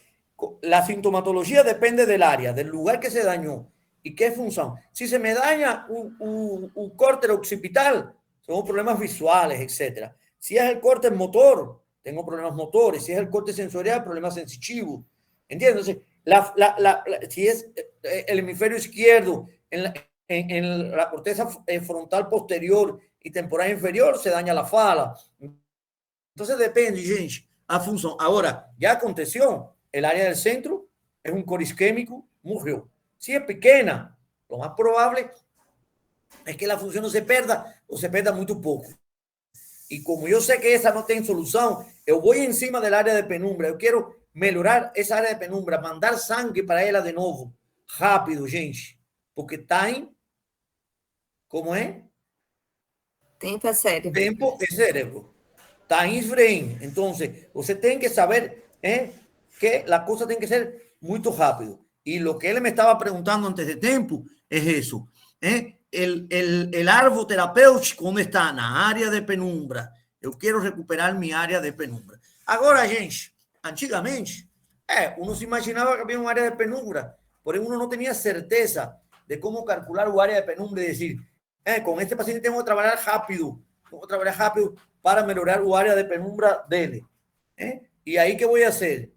La sintomatología depende del área, del lugar que se dañó y qué función. Si se me daña un corte occipital, tengo problemas visuales, etcétera. Si es el corte motor, tengo problemas motores. Si es el corte sensorial, problemas sensitivos. ¿Entiendes? Si es el hemisferio izquierdo en la corteza frontal posterior y temporal inferior, se daña la fala. Entonces depende, gente, a función. Ahora, ya aconteció, el área del centro es un core isquémico, murió. Si es pequeña, lo más probable es que la función no se pierda o se pierda muy poco. Y como yo sé que esa no tiene solución, yo voy encima del área de penumbra. Yo quiero mejorar esa área de penumbra, mandar sangre para ella de nuevo. Rápido, gente. Porque time, ¿cómo es?
Tempo é cérebro.
Tempo é cérebro. Time is brain. Entonces, você tem que saber que la cosa tiene que ser muy rápido. Y lo que él me estaba preguntando antes de tiempo es eso. El árbol terapéutico, ¿dónde está? En la área de penumbra. Yo quiero recuperar mi área de penumbra. Ahora, gente, antigamente, uno se imaginaba que había un área de penumbra, por eso uno no tenía certeza de cómo calcular un área de penumbra y decir, con este paciente tengo que trabajar rápido para mejorar el área de penumbra de él. ¿Y ahí qué voy a hacer?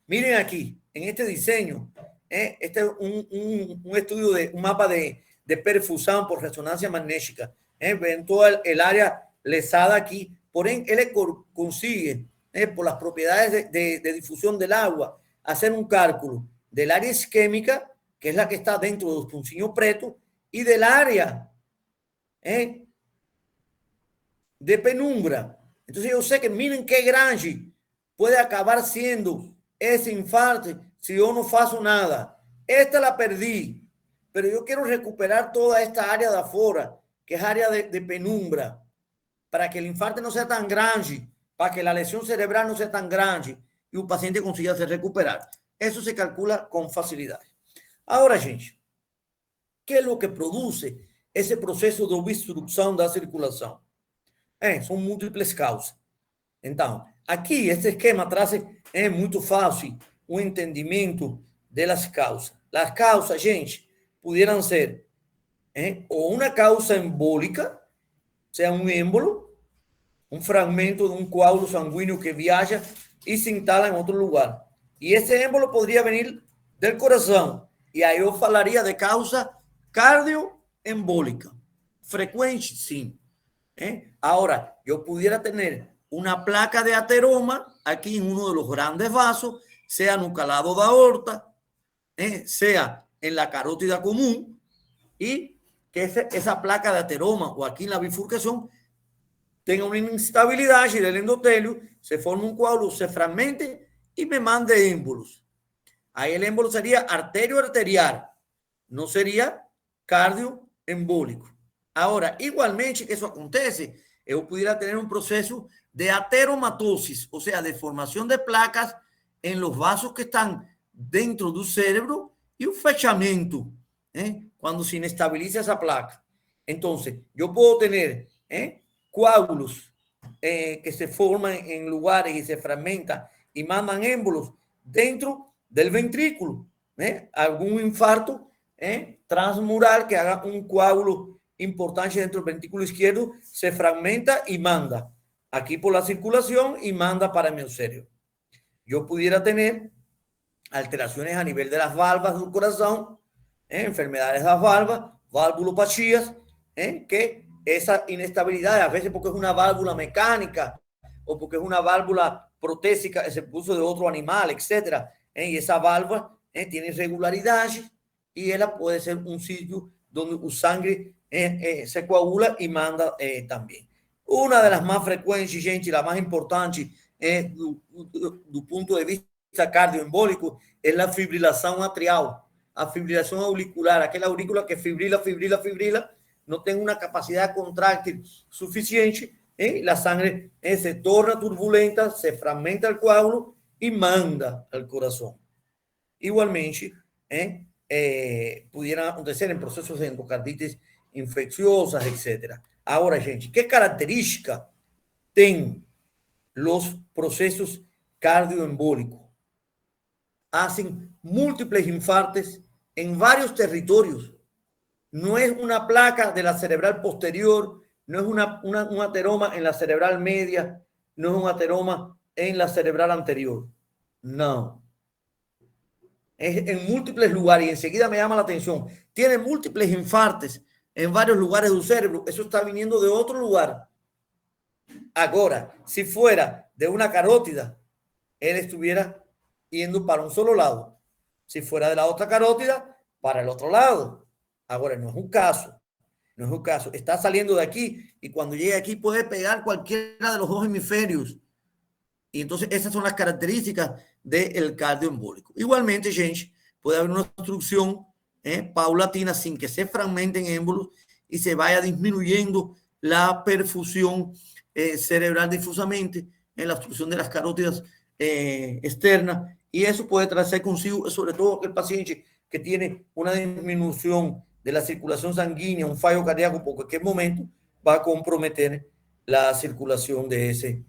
Miren aquí, en este diseño, este es un estudio de un mapa de perfusión por resonancia magnética. Ven toda el área lesada aquí. Por ende, él consigue, por las propiedades de difusión del agua, hacer un cálculo del área isquémica, que es la que está dentro de los puncinhos pretos, y del área de penumbra. Entonces yo sé que miren qué grande puede acabar siendo ese infarto si yo no faço nada. Esta la perdí, pero yo quiero recuperar toda esta área de afuera, que es área de penumbra, para que el infarto no sea tan grande, para que la lesión cerebral no sea tan grande y el paciente consiga se recuperar. Eso se calcula con facilidad. Ahora, gente, ¿qué es lo que produce ese proceso de obstrucción de la circulación? Son múltiples causas. Então, aqui, este esquema traz muito fácil o entendimento das causas. As causas, gente, pudieran ser ou uma causa embólica, seja um êmbolo, um fragmento de um coágulo sanguíneo que viaja e se instala em outro lugar. E esse êmbolo poderia vir do coração. E aí eu falaria de causa cardioembólica. Frecuente, sim. Ahora, yo pudiera tener una placa de ateroma aquí en uno de los grandes vasos, sea en un calado de aorta, sea en la carótida común, y que esa placa de ateroma o aquí en la bifurcación tenga una instabilidad y del endotelio, se forma un coágulo, se fragmente y me mande émbolos. Ahí el émbolo sería arterio-arterial, no sería cardioembólico. Ahora, igualmente que eso acontece, yo pudiera tener un proceso de ateromatosis, o sea, de formación de placas en los vasos que están dentro del cerebro y un fechamiento, cuando se inestabiliza esa placa. Entonces, yo puedo tener coágulos que se forman en lugares y se fragmentan y mandan émbolos dentro del ventrículo, algún infarto transmural que haga un coágulo importante dentro del ventrículo izquierdo, se fragmenta y manda aquí por la circulación y manda para mi cerebro. Yo pudiera tener alteraciones a nivel de las válvulas del corazón, enfermedades de las válvulas, valvulopatías, que esa inestabilidad, a veces porque es una válvula mecánica o porque es una válvula protésica que se puso de otro animal, etcétera, y esa válvula tiene irregularidades y ella puede ser un sitio donde la sangre se coagula y manda también. Una de las más frecuentes, gente, la más importante do ponto de vista cardioembólico es la fibrilación atrial, a fibrilación auricular, aquella aurícula que fibrila, no tiene una capacidad contráctil suficiente, la sangre se torna turbulenta, se fragmenta el coágulo y manda al corazón. Igualmente, pudieran acontecer en procesos de endocarditis infecciosas, etc. Ahora, gente, ¿qué característica tienen los procesos cardioembólicos? Hacen múltiples infartos en varios territorios. No es una placa de la cerebral posterior, no es un ateroma en la cerebral media, no es un ateroma en la cerebral anterior. No. Es en múltiples lugares y enseguida me llama la atención. Tiene múltiples infartos en varios lugares del cerebro. Eso está viniendo de otro lugar. Ahora, si fuera de una carótida, él estuviera yendo para un solo lado. Si fuera de la otra carótida, para el otro lado. Ahora, no es un caso. No es un caso. Está saliendo de aquí y cuando llegue aquí puede pegar cualquiera de los dos hemisferios. Y entonces esas son las características del cardioembólico. Igualmente, gente, puede haber una obstrucción paulatina sin que se fragmenten émbolos y se vaya disminuyendo la perfusión cerebral difusamente en la obstrucción de las carótidas externas. Y eso puede traer consigo, sobre todo el paciente que tiene una disminución de la circulación sanguínea, un fallo cardíaco, porque en cualquier momento va a comprometer la circulación de ese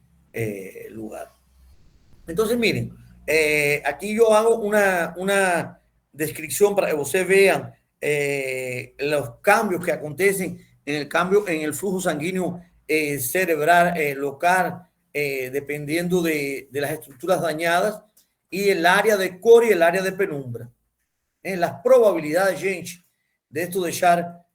lugar. Entonces, miren, aquí yo hago una descripción para que ustedes vean los cambios que acontecen en el flujo sanguíneo cerebral local, dependiendo de las estructuras dañadas y el área de core y el área de penumbra. Las probabilidades, gente, de esto dejar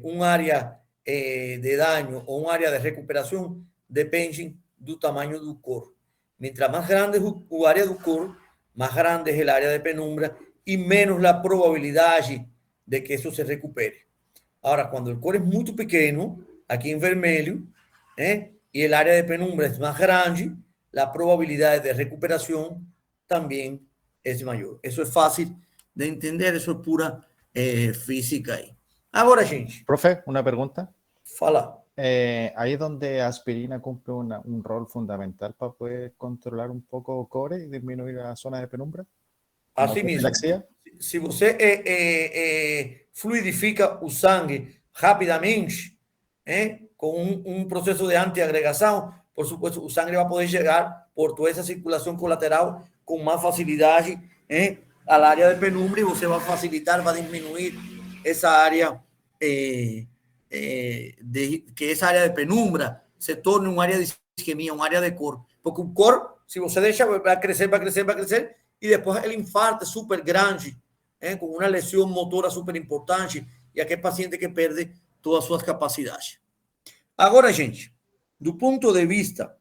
un área de daño o un área de recuperación dependen del tamaño del core. Mientras más grande es el área del core, más grande es el área de penumbra y menos la probabilidad de que eso se recupere. Ahora, cuando el core es muy pequeño, aquí en vermelho, y el área de penumbra es más grande, la probabilidad de recuperación también es mayor. Eso es fácil de entender, eso es pura física ahí. Ahora, gente.
Profe, una pregunta.
Fala.
Ahí es donde aspirina cumple un rol fundamental para poder controlar un poco core y disminuir la zona de penumbra.
Así mismo. Si você fluidifica o sangue rapidamente, con un proceso de antiagregación, por supuesto, el sangre va a poder llegar por toda esa circulación colateral con más facilidad al área de penumbra y você va a facilitar, va a disminuir esa área que esa área de penumbra se torne un área de isquemia, un área de core. Porque un core, si você deja, va a crecer y después el infarto es súper grande, con una lesión motora súper importante y aquel paciente que pierde todas sus capacidades. Ahora, gente, do punto de vista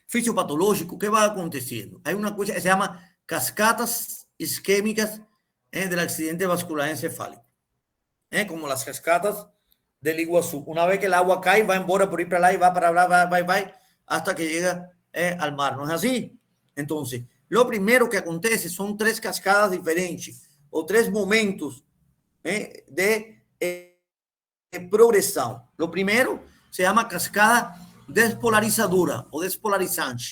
fisiopatológico, ¿qué va aconteciendo? Hay una cosa que se llama cascadas isquémicas del accidente vascular encefálico, como las cascadas del Iguazú. Una vez que el agua cae, va embora por ir para allá y va para allá, va hasta que llega al mar. ¿No es así? Entonces, lo primero que acontece son 3 cascadas diferentes o 3 momentos de progresión. Lo primero se llama cascada despolarizadora o despolarizante.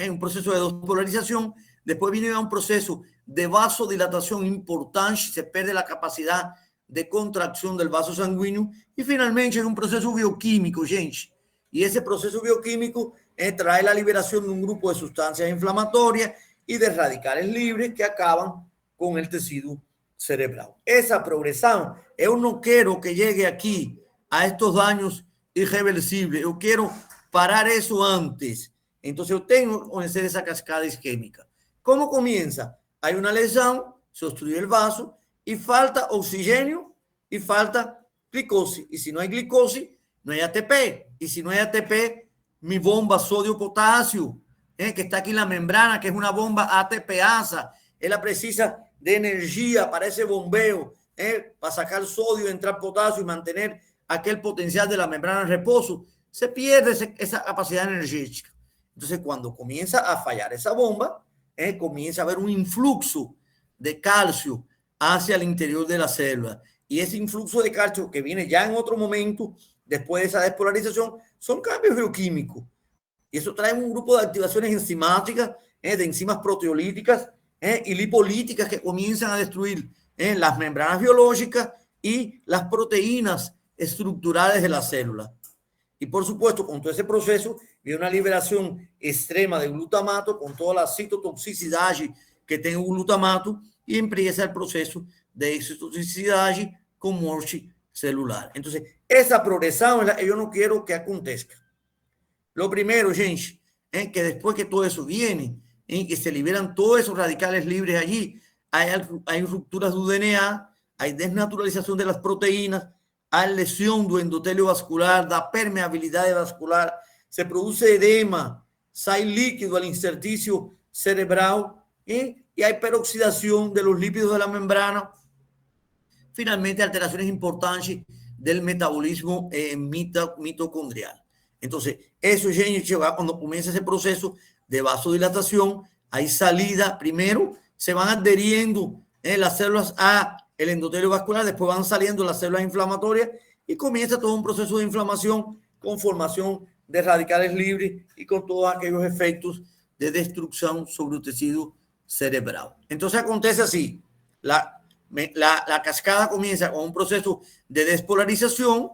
Un proceso de despolarización. Después viene un proceso de vasodilatación importante, se pierde la capacidad de contracción del vaso sanguíneo y finalmente es un proceso bioquímico, gente. Y ese proceso bioquímico trae la liberación de un grupo de sustancias inflamatorias y de radicales libres que acaban con el tejido cerebral. Esa progresión, yo no quiero que llegue aquí a estos daños irreversibles. Yo quiero parar eso antes. Entonces yo tengo que hacer esa cascada isquémica. ¿Cómo comienza? Hay una lesión, se obstruye el vaso y falta oxígeno y falta glicosis. Y si no hay glicosis, no hay ATP. Y si no hay ATP, mi bomba sodio-potasio, que está aquí en la membrana, que es una bomba ATPasa, la precisa de energía para ese bombeo, para sacar sodio, entrar potasio y mantener aquel potencial de la membrana en reposo. Se pierde esa capacidad energética. Entonces, cuando comienza a fallar esa bomba, comienza a haber un influjo de calcio hacia el interior de la célula. Y ese influjo de calcio que viene ya en otro momento, después de esa despolarización, son cambios bioquímicos. Y eso trae un grupo de activaciones enzimáticas, de enzimas proteolíticas y lipolíticas que comienzan a destruir las membranas biológicas y las proteínas estructurales de la célula. Y por supuesto, con todo ese proceso, viene una liberación extrema de glutamato, con toda la citotoxicidad que tiene el glutamato, y empieza el proceso de citotoxicidad con muerte celular. Entonces, esa progresión yo no quiero que acontezca. Lo primero, gente, que después que todo eso viene, que se liberan todos esos radicales libres allí, hay rupturas del DNA, hay desnaturalización de las proteínas, hay lesión del endotelio vascular, da permeabilidad vascular, se produce edema, sale líquido al intersticio cerebral y hay peroxidación de los lípidos de la membrana. Finalmente, alteraciones importantes del metabolismo mitocondrial. Entonces, eso ya cuando comienza ese proceso de vasodilatación, hay salida. Primero se van adheriendo las células a el endotelio vascular, después van saliendo las células inflamatorias y comienza todo un proceso de inflamación con formación de radicales libres y con todos aquellos efectos de destrucción sobre el tejido cerebral. Entonces acontece así, la cascada comienza con un proceso de despolarización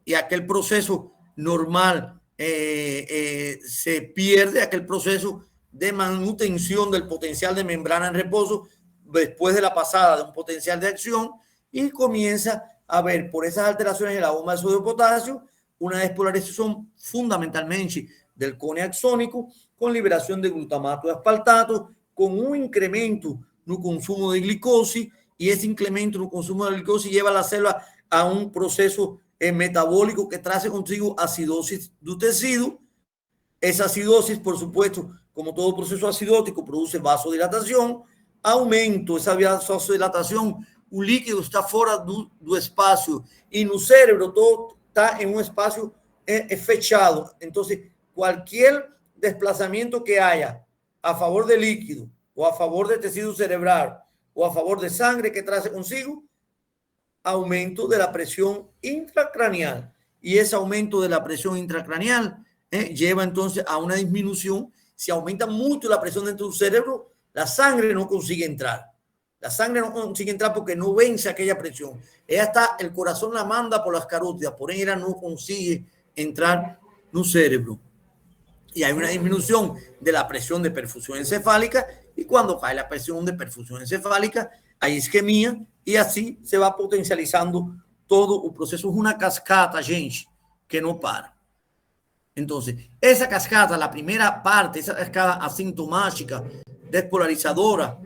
y aquel proceso normal se pierde, aquel proceso de manutención del potencial de membrana en reposo después de la pasada de un potencial de acción, y comienza a haber por esas alteraciones en la bomba de sodio potasio una despolarización fundamentalmente del cone axónico con liberación de glutamato de aspartato, con un incremento en el consumo de glicosis, y ese incremento en el consumo de glicosis lleva a la célula a un proceso metabólico que trae consigo acidosis del tejido. Esa acidosis, por supuesto, como todo proceso acidótico, produce vasodilatación, aumento esa vasodilatación, un líquido está fuera do espacio y en el cerebro todo está en un espacio fechado. Entonces, cualquier desplazamiento que haya a favor del líquido o a favor del tejido cerebral o a favor de sangre que trae consigo, aumento de la presión intracraneal. Y ese aumento de la presión intracraneal lleva entonces a una disminución. Si aumenta mucho la presión dentro del cerebro, la sangre no consigue entrar. La sangre no consigue entrar porque no vence aquella presión. Ella está, el corazón la manda por las carótidas, por ella no consigue entrar en el cerebro. Y hay una disminución de la presión de perfusión encefálica, y cuando cae la presión de perfusión encefálica, hay isquemia, y así se va potencializando todo el proceso. Es una cascada, gente, que no para. Entonces, esa cascada, la primera parte, esa cascada asintomática, despolarizadora,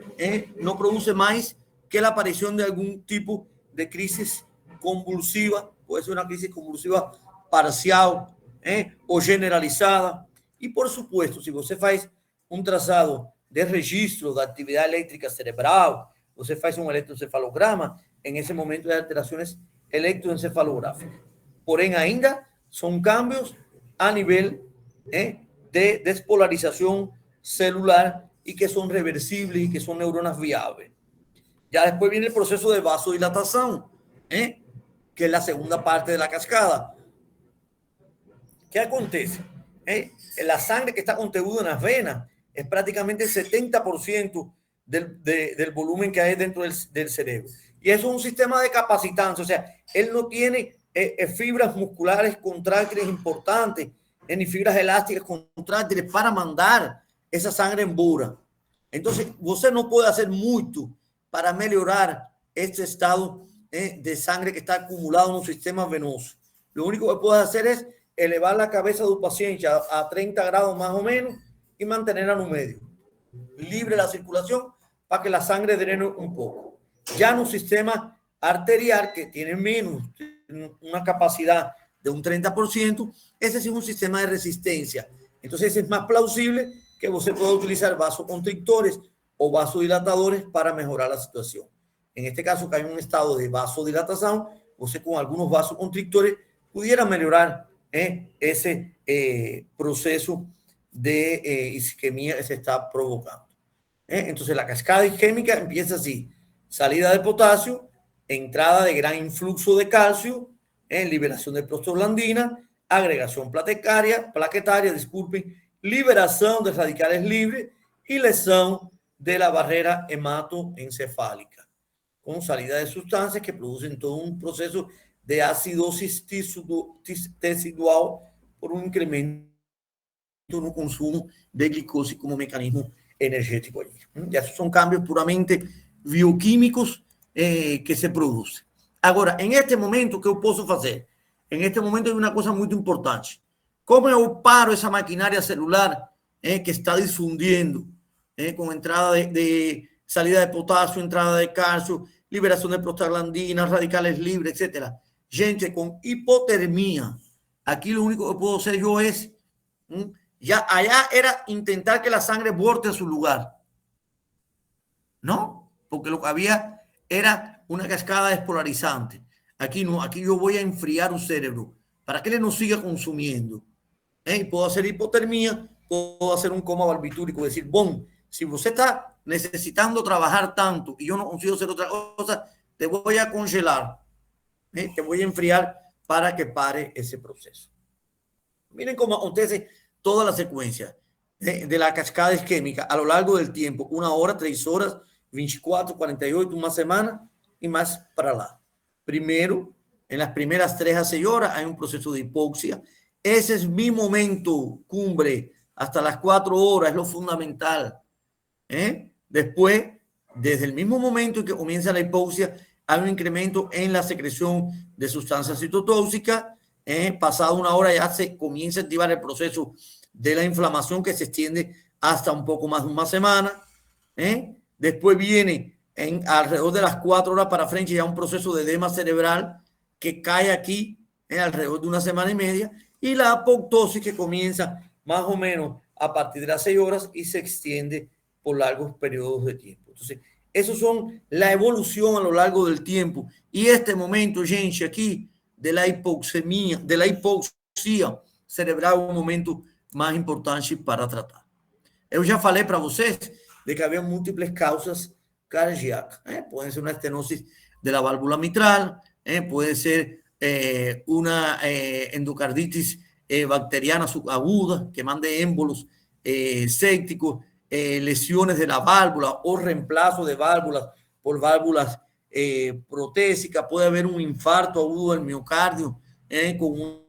no produce más que la aparición de algún tipo de crisis convulsiva. Puede ser una crisis convulsiva parcial o generalizada. Y por supuesto, si você faz un trazado de registro de actividad eléctrica cerebral, você faz un electroencefalograma, en ese momento de alteraciones electroencefalográficas. Porém, ainda son cambios a nivel de despolarización celular y que son reversibles y que son neuronas viables. Ya después viene el proceso de vasodilatación, que es la segunda parte de la cascada. ¿Qué acontece? La sangre que está contenida en las venas es prácticamente el 70% del volumen que hay dentro del cerebro. Y eso es un sistema de capacitancia, o sea, él no tiene fibras musculares contráctiles importantes, ni fibras elásticas contráctiles para mandar esa sangre embora. Entonces, usted no puede hacer mucho para mejorar este estado de sangre que está acumulado en un sistema venoso. Lo único que puede hacer es elevar la cabeza do paciente a 30 grados más o menos y mantenerla no medio. Libre la circulación para que la sangre drene un poco. Ya en un sistema arterial que tiene menos, una capacidad de un 30%, ese sí es un sistema de resistencia. Entonces es más plausible que usted pueda utilizar vasoconstrictores o vasodilatadores para mejorar la situación. En este caso, que hay un estado de vasodilatación, usted con algunos vasoconstrictores pudiera mejorar ese proceso de isquemia que se está provocando. Entonces la cascada isquémica empieza así: salida de potasio, entrada de gran influjo de calcio, liberación de prostaglandina, agregación plaquetaria, disculpen, liberación de radicales libres y lesión de la barrera hematoencefálica, con salida de sustancias que producen todo un proceso de acidosis tecidual por un incremento en el consumo de glucosa como mecanismo energético. Y esos son cambios puramente bioquímicos que se producen. Agora, en este momento, o que eu posso fazer? En este momento hay una cosa muy importante. ¿Cómo yo paro esa maquinaria celular que está difundiendo con entrada de salida de potasio, entrada de calcio, liberación de prostaglandinas, radicales libres, etcétera? Gente, con hipotermia, aquí lo único que puedo hacer yo es, ya allá era intentar que la sangre volte a su lugar, ¿no? Porque lo que había era una cascada despolarizante. Aquí no, aquí yo voy a enfriar un cerebro para que él no siga consumiendo. Puedo hacer hipotermia, puedo hacer un coma barbitúrico, decir, bon, si usted está necesitando trabajar tanto y yo no consigo hacer otra cosa, te voy a congelar, te voy a enfriar para que pare ese proceso. Miren cómo acontece toda la secuencia de la cascada isquémica a lo largo del tiempo: 1 hora, 3 horas, 24, 48, una semana y más para lá. Primero, en las primeras 3 a 6 horas hay un proceso de hipoxia. Ese es mi momento cumbre, hasta las 4 horas es lo fundamental. Después, desde el mismo momento en que comienza la hipoxia, hay un incremento en la secreción de sustancias citotóxicas. Pasada 1 hora ya se comienza a activar el proceso de la inflamación, que se extiende hasta un poco más de una semana. Después viene alrededor de las 4 horas para frente ya un proceso de edema cerebral que cae aquí alrededor de 1 semana y media, y la apoptosis, que comienza más o menos a partir de las 6 horas y se extiende por largos periodos de tiempo. Entonces, esos son la evolución a lo largo del tiempo. Y este momento, gente, aquí de la hipoxia cerebral, un momento más importante para tratar. Eu já falei para vocês de que había múltiples causas cardíacas. Puede ser una estenosis de la válvula mitral, puede ser una endocarditis bacteriana subaguda que mande émbolos sépticos, lesiones de la válvula o reemplazo de válvulas por válvulas protésicas. Puede haber un infarto agudo del miocardio con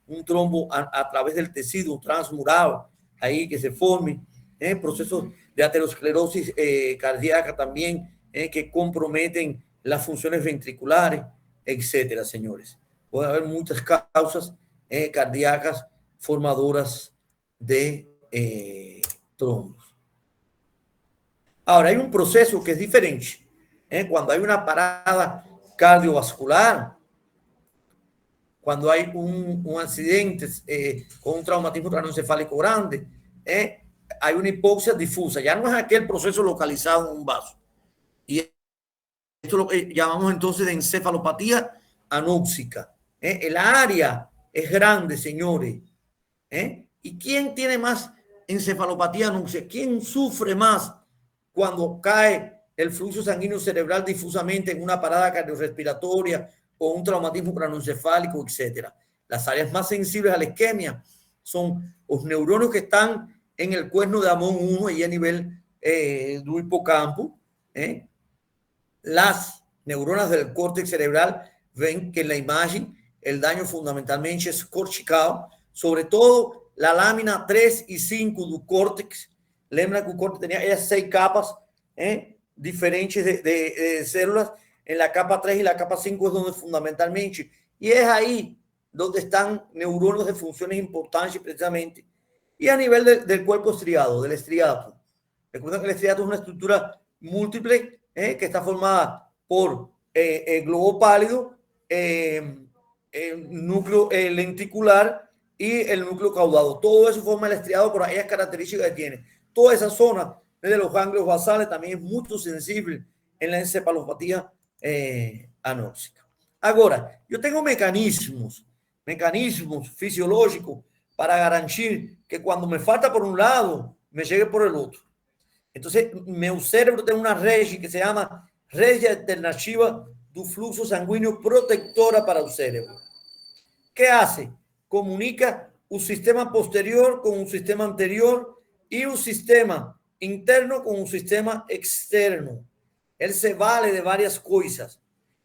un trombo a través del tejido transmural ahí que se forme, procesos de aterosclerosis cardíaca también que comprometen las funciones ventriculares, etcétera, señores. Puede haber muchas causas cardíacas formadoras de trombos. Ahora, hay un proceso que es diferente. Cuando hay una parada cardiovascular, cuando hay un accidente con un traumatismo craneoencefálico grande, hay una hipoxia difusa. Ya no es aquel proceso localizado en un vaso. Y esto lo que llamamos entonces de encefalopatía anóxica. El área es grande, señores. ¿Y quién tiene más encefalopatía anóxica? ¿Quién sufre más cuando cae el flujo sanguíneo cerebral difusamente en una parada cardiorrespiratoria o un traumatismo craneoencefálico, etcétera? Las áreas más sensibles a la isquemia son los neurones que están en el cuerno de Amón 1 y a nivel del hipocampo. Las neuronas del córtex cerebral ven que en la imagen el daño fundamentalmente es cortical, sobre todo la lámina 3 y 5 del córtex. Lembra que el córtex tenía esas 6 capas diferentes de células. En la capa 3 y la capa 5 es donde fundamentalmente, y es ahí donde están neuronas de funciones importantes precisamente, y a nivel del cuerpo estriado, del estriato. Recuerden que el estriato es una estructura múltiple que está formada por el globo pálido, el núcleo lenticular y el núcleo caudado. Todo eso forma el estriado por aquellas características que tiene. Toda esa zona de los ganglios basales también es muy sensible en la encefalopatía anóxica. Ahora, yo tengo mecanismos fisiológicos para garantizar que cuando me falta por un lado, me llegue por el otro. Entonces, mi cerebro tiene una red que se llama red alternativa do flujo sanguíneo protectora para el cerebro. ¿Qué hace? Comunica un sistema posterior con un sistema anterior y un sistema interno con un sistema externo. Él se vale de varias cosas.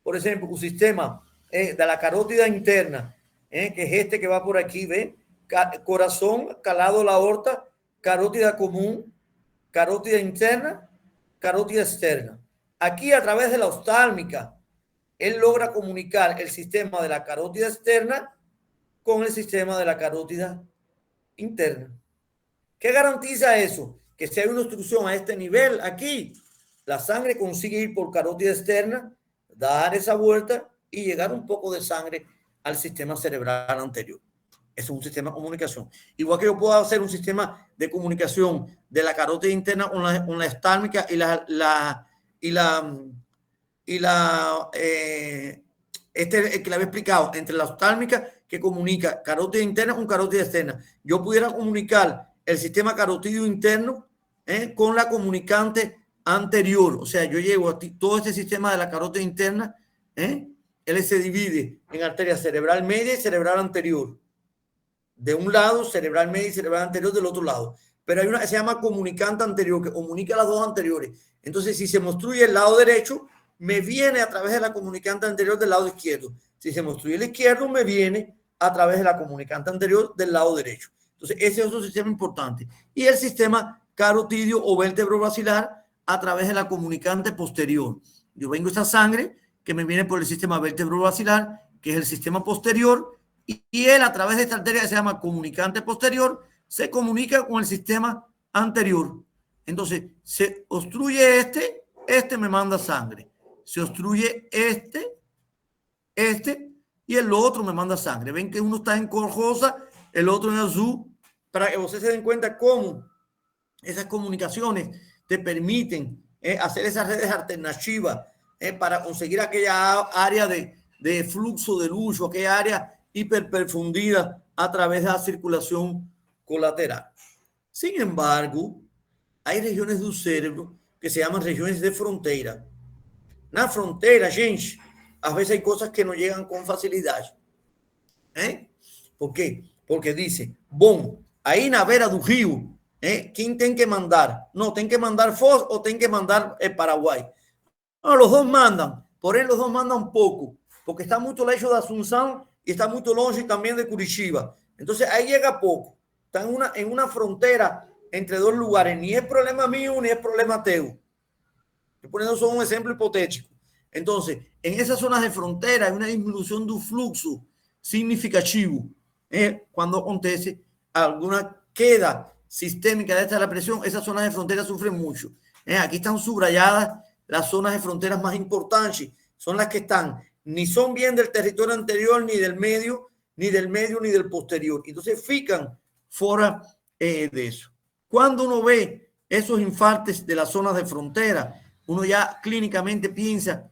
Por ejemplo, un sistema de la carótida interna, que es este que va por aquí, ¿ve? Corazón, calado la aorta, carótida común, carótida interna, carótida externa. Aquí, a través de la oftálmica, él logra comunicar el sistema de la carótida externa con el sistema de la carótida interna. ¿Qué garantiza eso? Que si hay una obstrucción a este nivel, aquí, la sangre consigue ir por carótida externa, dar esa vuelta y llegar un poco de sangre al sistema cerebral anterior. Eso es un sistema de comunicación. Igual que yo puedo hacer un sistema de comunicación de la carótida interna con la oftálmica el que le había explicado, entre la oftálmica que comunica carótida interna con carótida externa. Yo pudiera comunicar el sistema carotidio interno con la comunicante anterior. O sea, yo llevo a todo este sistema de la carótida interna, él se divide en arteria cerebral media y cerebral anterior. De un lado, cerebral media y cerebral anterior del otro lado. Pero hay una que se llama comunicante anterior, que comunica las dos anteriores. Entonces, si se me obstruye el lado derecho, me viene a través de la comunicante anterior del lado izquierdo. Si se me obstruye el izquierdo, me viene a través de la comunicante anterior del lado derecho. Entonces, ese es otro sistema importante. Y el sistema carotidio o vértebro-basilar a través de la comunicante posterior. Yo vengo esta sangre que me viene por el sistema vértebro-basilar, que es el sistema posterior, y él a través de esta arteria que se llama comunicante posterior, se comunica con el sistema anterior. Entonces, se obstruye este me manda sangre. Se obstruye este, y el otro me manda sangre. Ven que uno está en rosa, el otro en azul, para que ustedes se den cuenta cómo esas comunicaciones te permiten hacer esas redes alternativas para conseguir aquella área de flujo de luz, o aquella área hiperperfundida a través de la circulación colateral. Sin embargo, hay regiones del cerebro que se llaman regiones de frontera. Na frontera, gente, a veces hay cosas que no llegan con facilidad. ¿Por qué? Porque dice, bom, ahí na beira do rio, ¿quién tiene que mandar? No, tiene que mandar Foz o tiene que mandar Paraguay. No, los dos mandan, por él los dos mandan poco, porque está mucho lejos de Asunción y está muy longe también de Curitiba. Entonces ahí llega poco. Está en una frontera entre dos lugares. Ni es problema mío, ni es problema teu. Estoy poniendo solo un ejemplo hipotético. Entonces, en esas zonas de frontera hay una disminución del flujo significativo. Cuando acontece alguna queda sistémica de esta la presión, esas zonas de frontera sufren mucho. Aquí están subrayadas las zonas de fronteras más importantes. Son las que están, ni son bien del territorio anterior, ni del medio, ni del posterior. Entonces, fican fuera de eso. Cuando uno ve esos infartos de las zonas de frontera, uno ya clínicamente piensa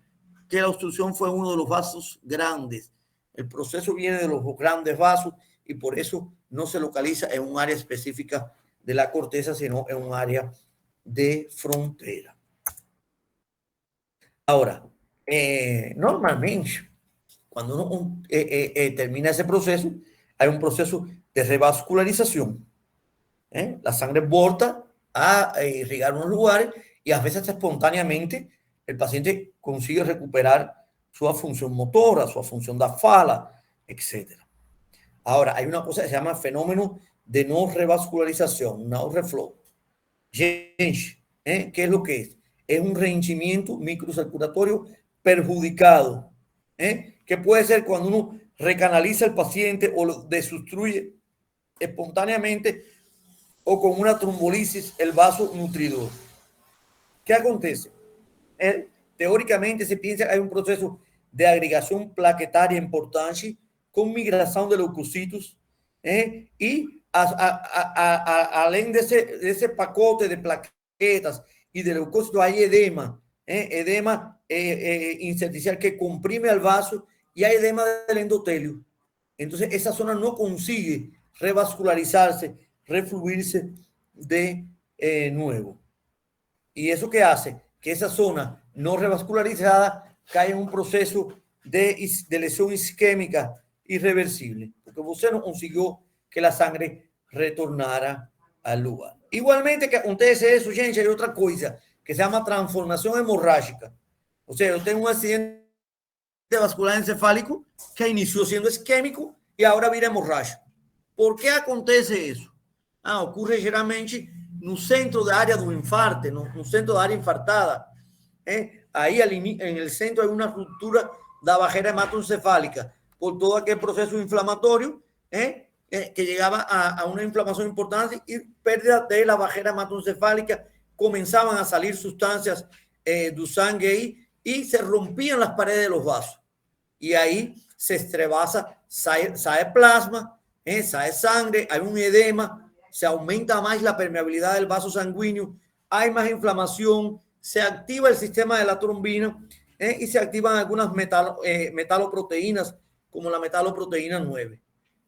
que la obstrucción fue uno de los vasos grandes. El proceso viene de los grandes vasos y por eso no se localiza en un área específica de la corteza, sino en un área de frontera. Ahora, normalmente, cuando uno termina ese proceso, hay un proceso de revascularización. La sangre volta a irrigar unos lugares y a veces espontáneamente el paciente consigue recuperar su función motora, su función da fala, etc. Ahora, hay una cosa que se llama fenómeno de no revascularización, no reflow. Gente, ¿qué es lo que es? Es un rehinchamiento microcirculatorio perjudicado, que puede ser cuando uno recanaliza el paciente o lo desobstruye espontáneamente o con una trombolisis el vaso nutridor. ¿Qué acontece? Teóricamente se piensa que hay un proceso de agregación plaquetaria importante con migración de leucocitos y além de ese pacote de plaquetas y de leucocitos hay edema, edema intersticial que comprime al vaso y hay edema del endotelio. Entonces esa zona no consigue revascularizarse, refluirse de nuevo. ¿Y eso qué hace? Que esa zona no revascularizada cae en un proceso de lesión isquémica irreversible, porque usted no consiguió que la sangre retornara al lugar. Igualmente que acontece eso, gente, hay otra cosa que se llama transformación hemorrágica. O sea, yo tengo un accidente vascular encefálico que inició siendo isquémico y ahora vira hemorrágico. ¿Por qué acontece eso? Ocurre geralmente no centro da área do infarto, no centro da área infartada. Aí en el centro hay una ruptura da barrera hematoencefálica por todo aquel proceso inflamatorio que llegaba a una inflamación importante y pérdida de la barrera hematoencefálica. Comenzaban a salir sustancias do sangue y se rompían las paredes de los vasos. Y ahí se estrebasa, sale plasma, sale sangre, hay un edema, se aumenta más la permeabilidad del vaso sanguíneo, hay más inflamación, se activa el sistema de la trombina y se activan algunas metaloproteínas como la metaloproteína 9.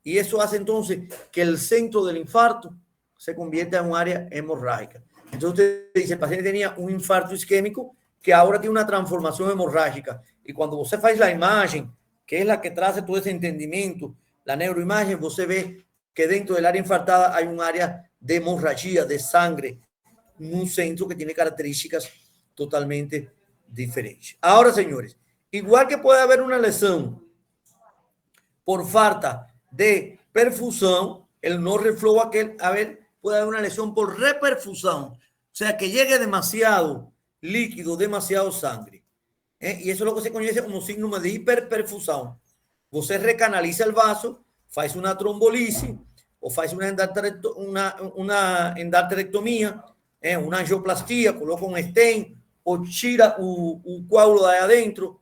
Y eso hace entonces que el centro del infarto se convierta en un área hemorrágica. Entonces usted dice, el paciente tenía un infarto isquémico que ahora tiene una transformación hemorrágica. Y cuando usted hace la imagen, que es la que trae todo ese entendimiento, la neuroimagen, usted ve que dentro del área infartada hay un área de hemorragia, de sangre, un centro que tiene características totalmente diferentes. Ahora, señores, igual que puede haber una lesión por falta de perfusión, el no reflow aquel, puede haber una lesión por reperfusión, o sea, que llegue demasiado líquido, demasiado sangre. Y eso es lo que se conoce como síndrome de hiperperfusión. Usted recanaliza el vaso, hace una trombolisis o hace una endarterectomía, una angioplastía, coloca un stent o tira un coágulo de ahí adentro,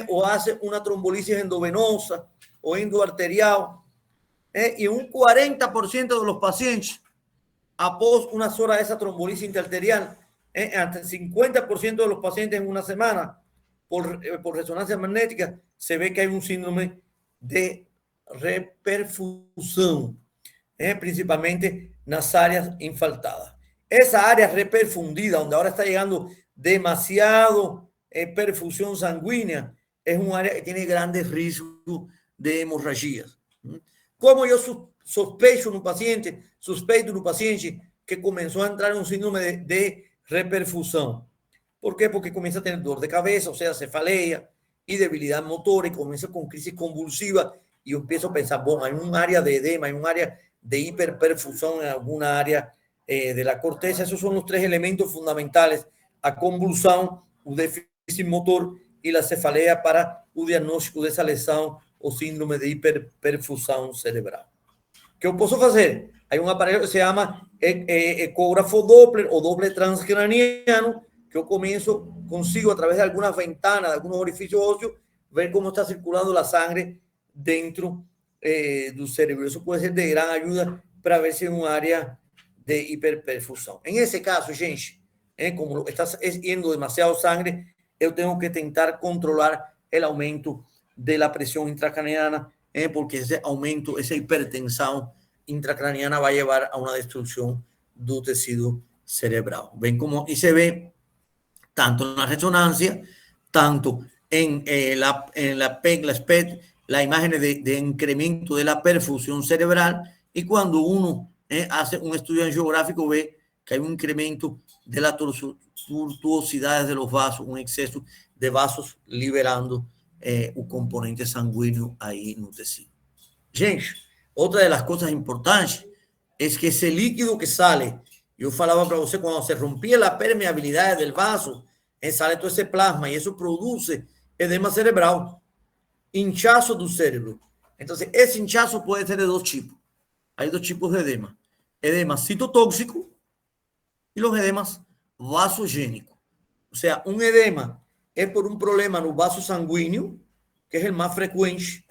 o hace una trombolisis endovenosa o endoarterial. Y un 40% de los pacientes, após unas horas de esa trombolisis interarterial, hasta el 50% de los pacientes en una semana, por resonancia magnética, se ve que hay un síndrome de reperfusión, principalmente en las áreas infartadas. Esa área reperfundida, donde ahora está llegando demasiado perfusión sanguínea, es un área que tiene grandes riesgos de hemorragias. Como yo sospecho en un paciente que comenzó a entrar en un síndrome de reperfusión. ¿Por qué? Porque comienza a tener dolor de cabeza, o sea, cefalea y debilidad motora y comienza con crisis convulsiva y yo empiezo a pensar, bueno, hay un área de edema, hay un área de hiperperfusión en alguna área de la corteza. Esos son los tres elementos fundamentales: a convulsión, un déficit motor y la cefalea para un diagnóstico de esa lesión o síndrome de hiperperfusión cerebral. ¿Qué puedo hacer? Hay un aparato que se llama ecógrafo Doppler o Doppler transcraniano, que yo consigo a través de algunas ventanas, de algunos orificios óseos, ver cómo está circulando la sangre dentro del cerebro. Eso puede ser de gran ayuda para ver si es un área de hiperperfusión. En ese caso, gente, como está yendo demasiado sangre, yo tengo que intentar controlar el aumento de la presión intracraniana, porque ese aumento, esa hipertensión intracraniana va a llevar a una destrucción del tejido cerebral. Ven cómo y se ve tanto en la resonancia, tanto en la PET, la SPECT, las imágenes de incremento de la perfusión cerebral, y cuando uno hace un estudio angiográfico ve que hay un incremento de las tortuosidades de los vasos, un exceso de vasos liberando un componente sanguíneo ahí en el tejido. Gente, otra de las cosas importantes es que ese líquido que sale, yo falaba para usted, cuando se rompía la permeabilidad del vaso, sale todo ese plasma y eso produce edema cerebral, hinchazo del cerebro. Entonces, ese hinchazo puede ser de dos tipos. Hay dos tipos de edema. Edema citotóxico y los edemas vasogénicos. O sea, un edema es por un problema en los vasos sanguíneos, que es el más frecuente,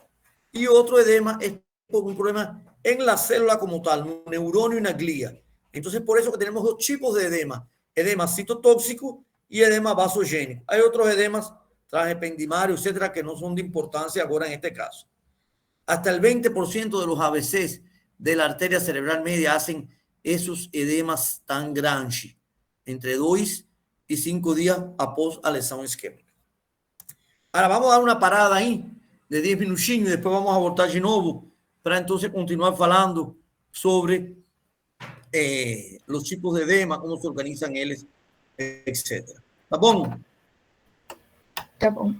y otro edema es por un problema en la célula como tal, un neuronio y una glía. Entonces, por eso que tenemos dos tipos de edema. Edema citotóxico y edema vasogénico. Hay otros edemas transependimarios, etcétera, que no son de importancia ahora en este caso. Hasta el 20% de los AVCs de la arteria cerebral media hacen esos edemas tan grandes, entre 2 y 5 días após a lesão isquémica. Ahora vamos a dar una parada ahí de 10 minutinhos y después vamos a voltar de nuevo para entonces continuar hablando sobre los tipos de edema, cómo se organizan ellos, etc. ¿Tá bom?
Tá bom.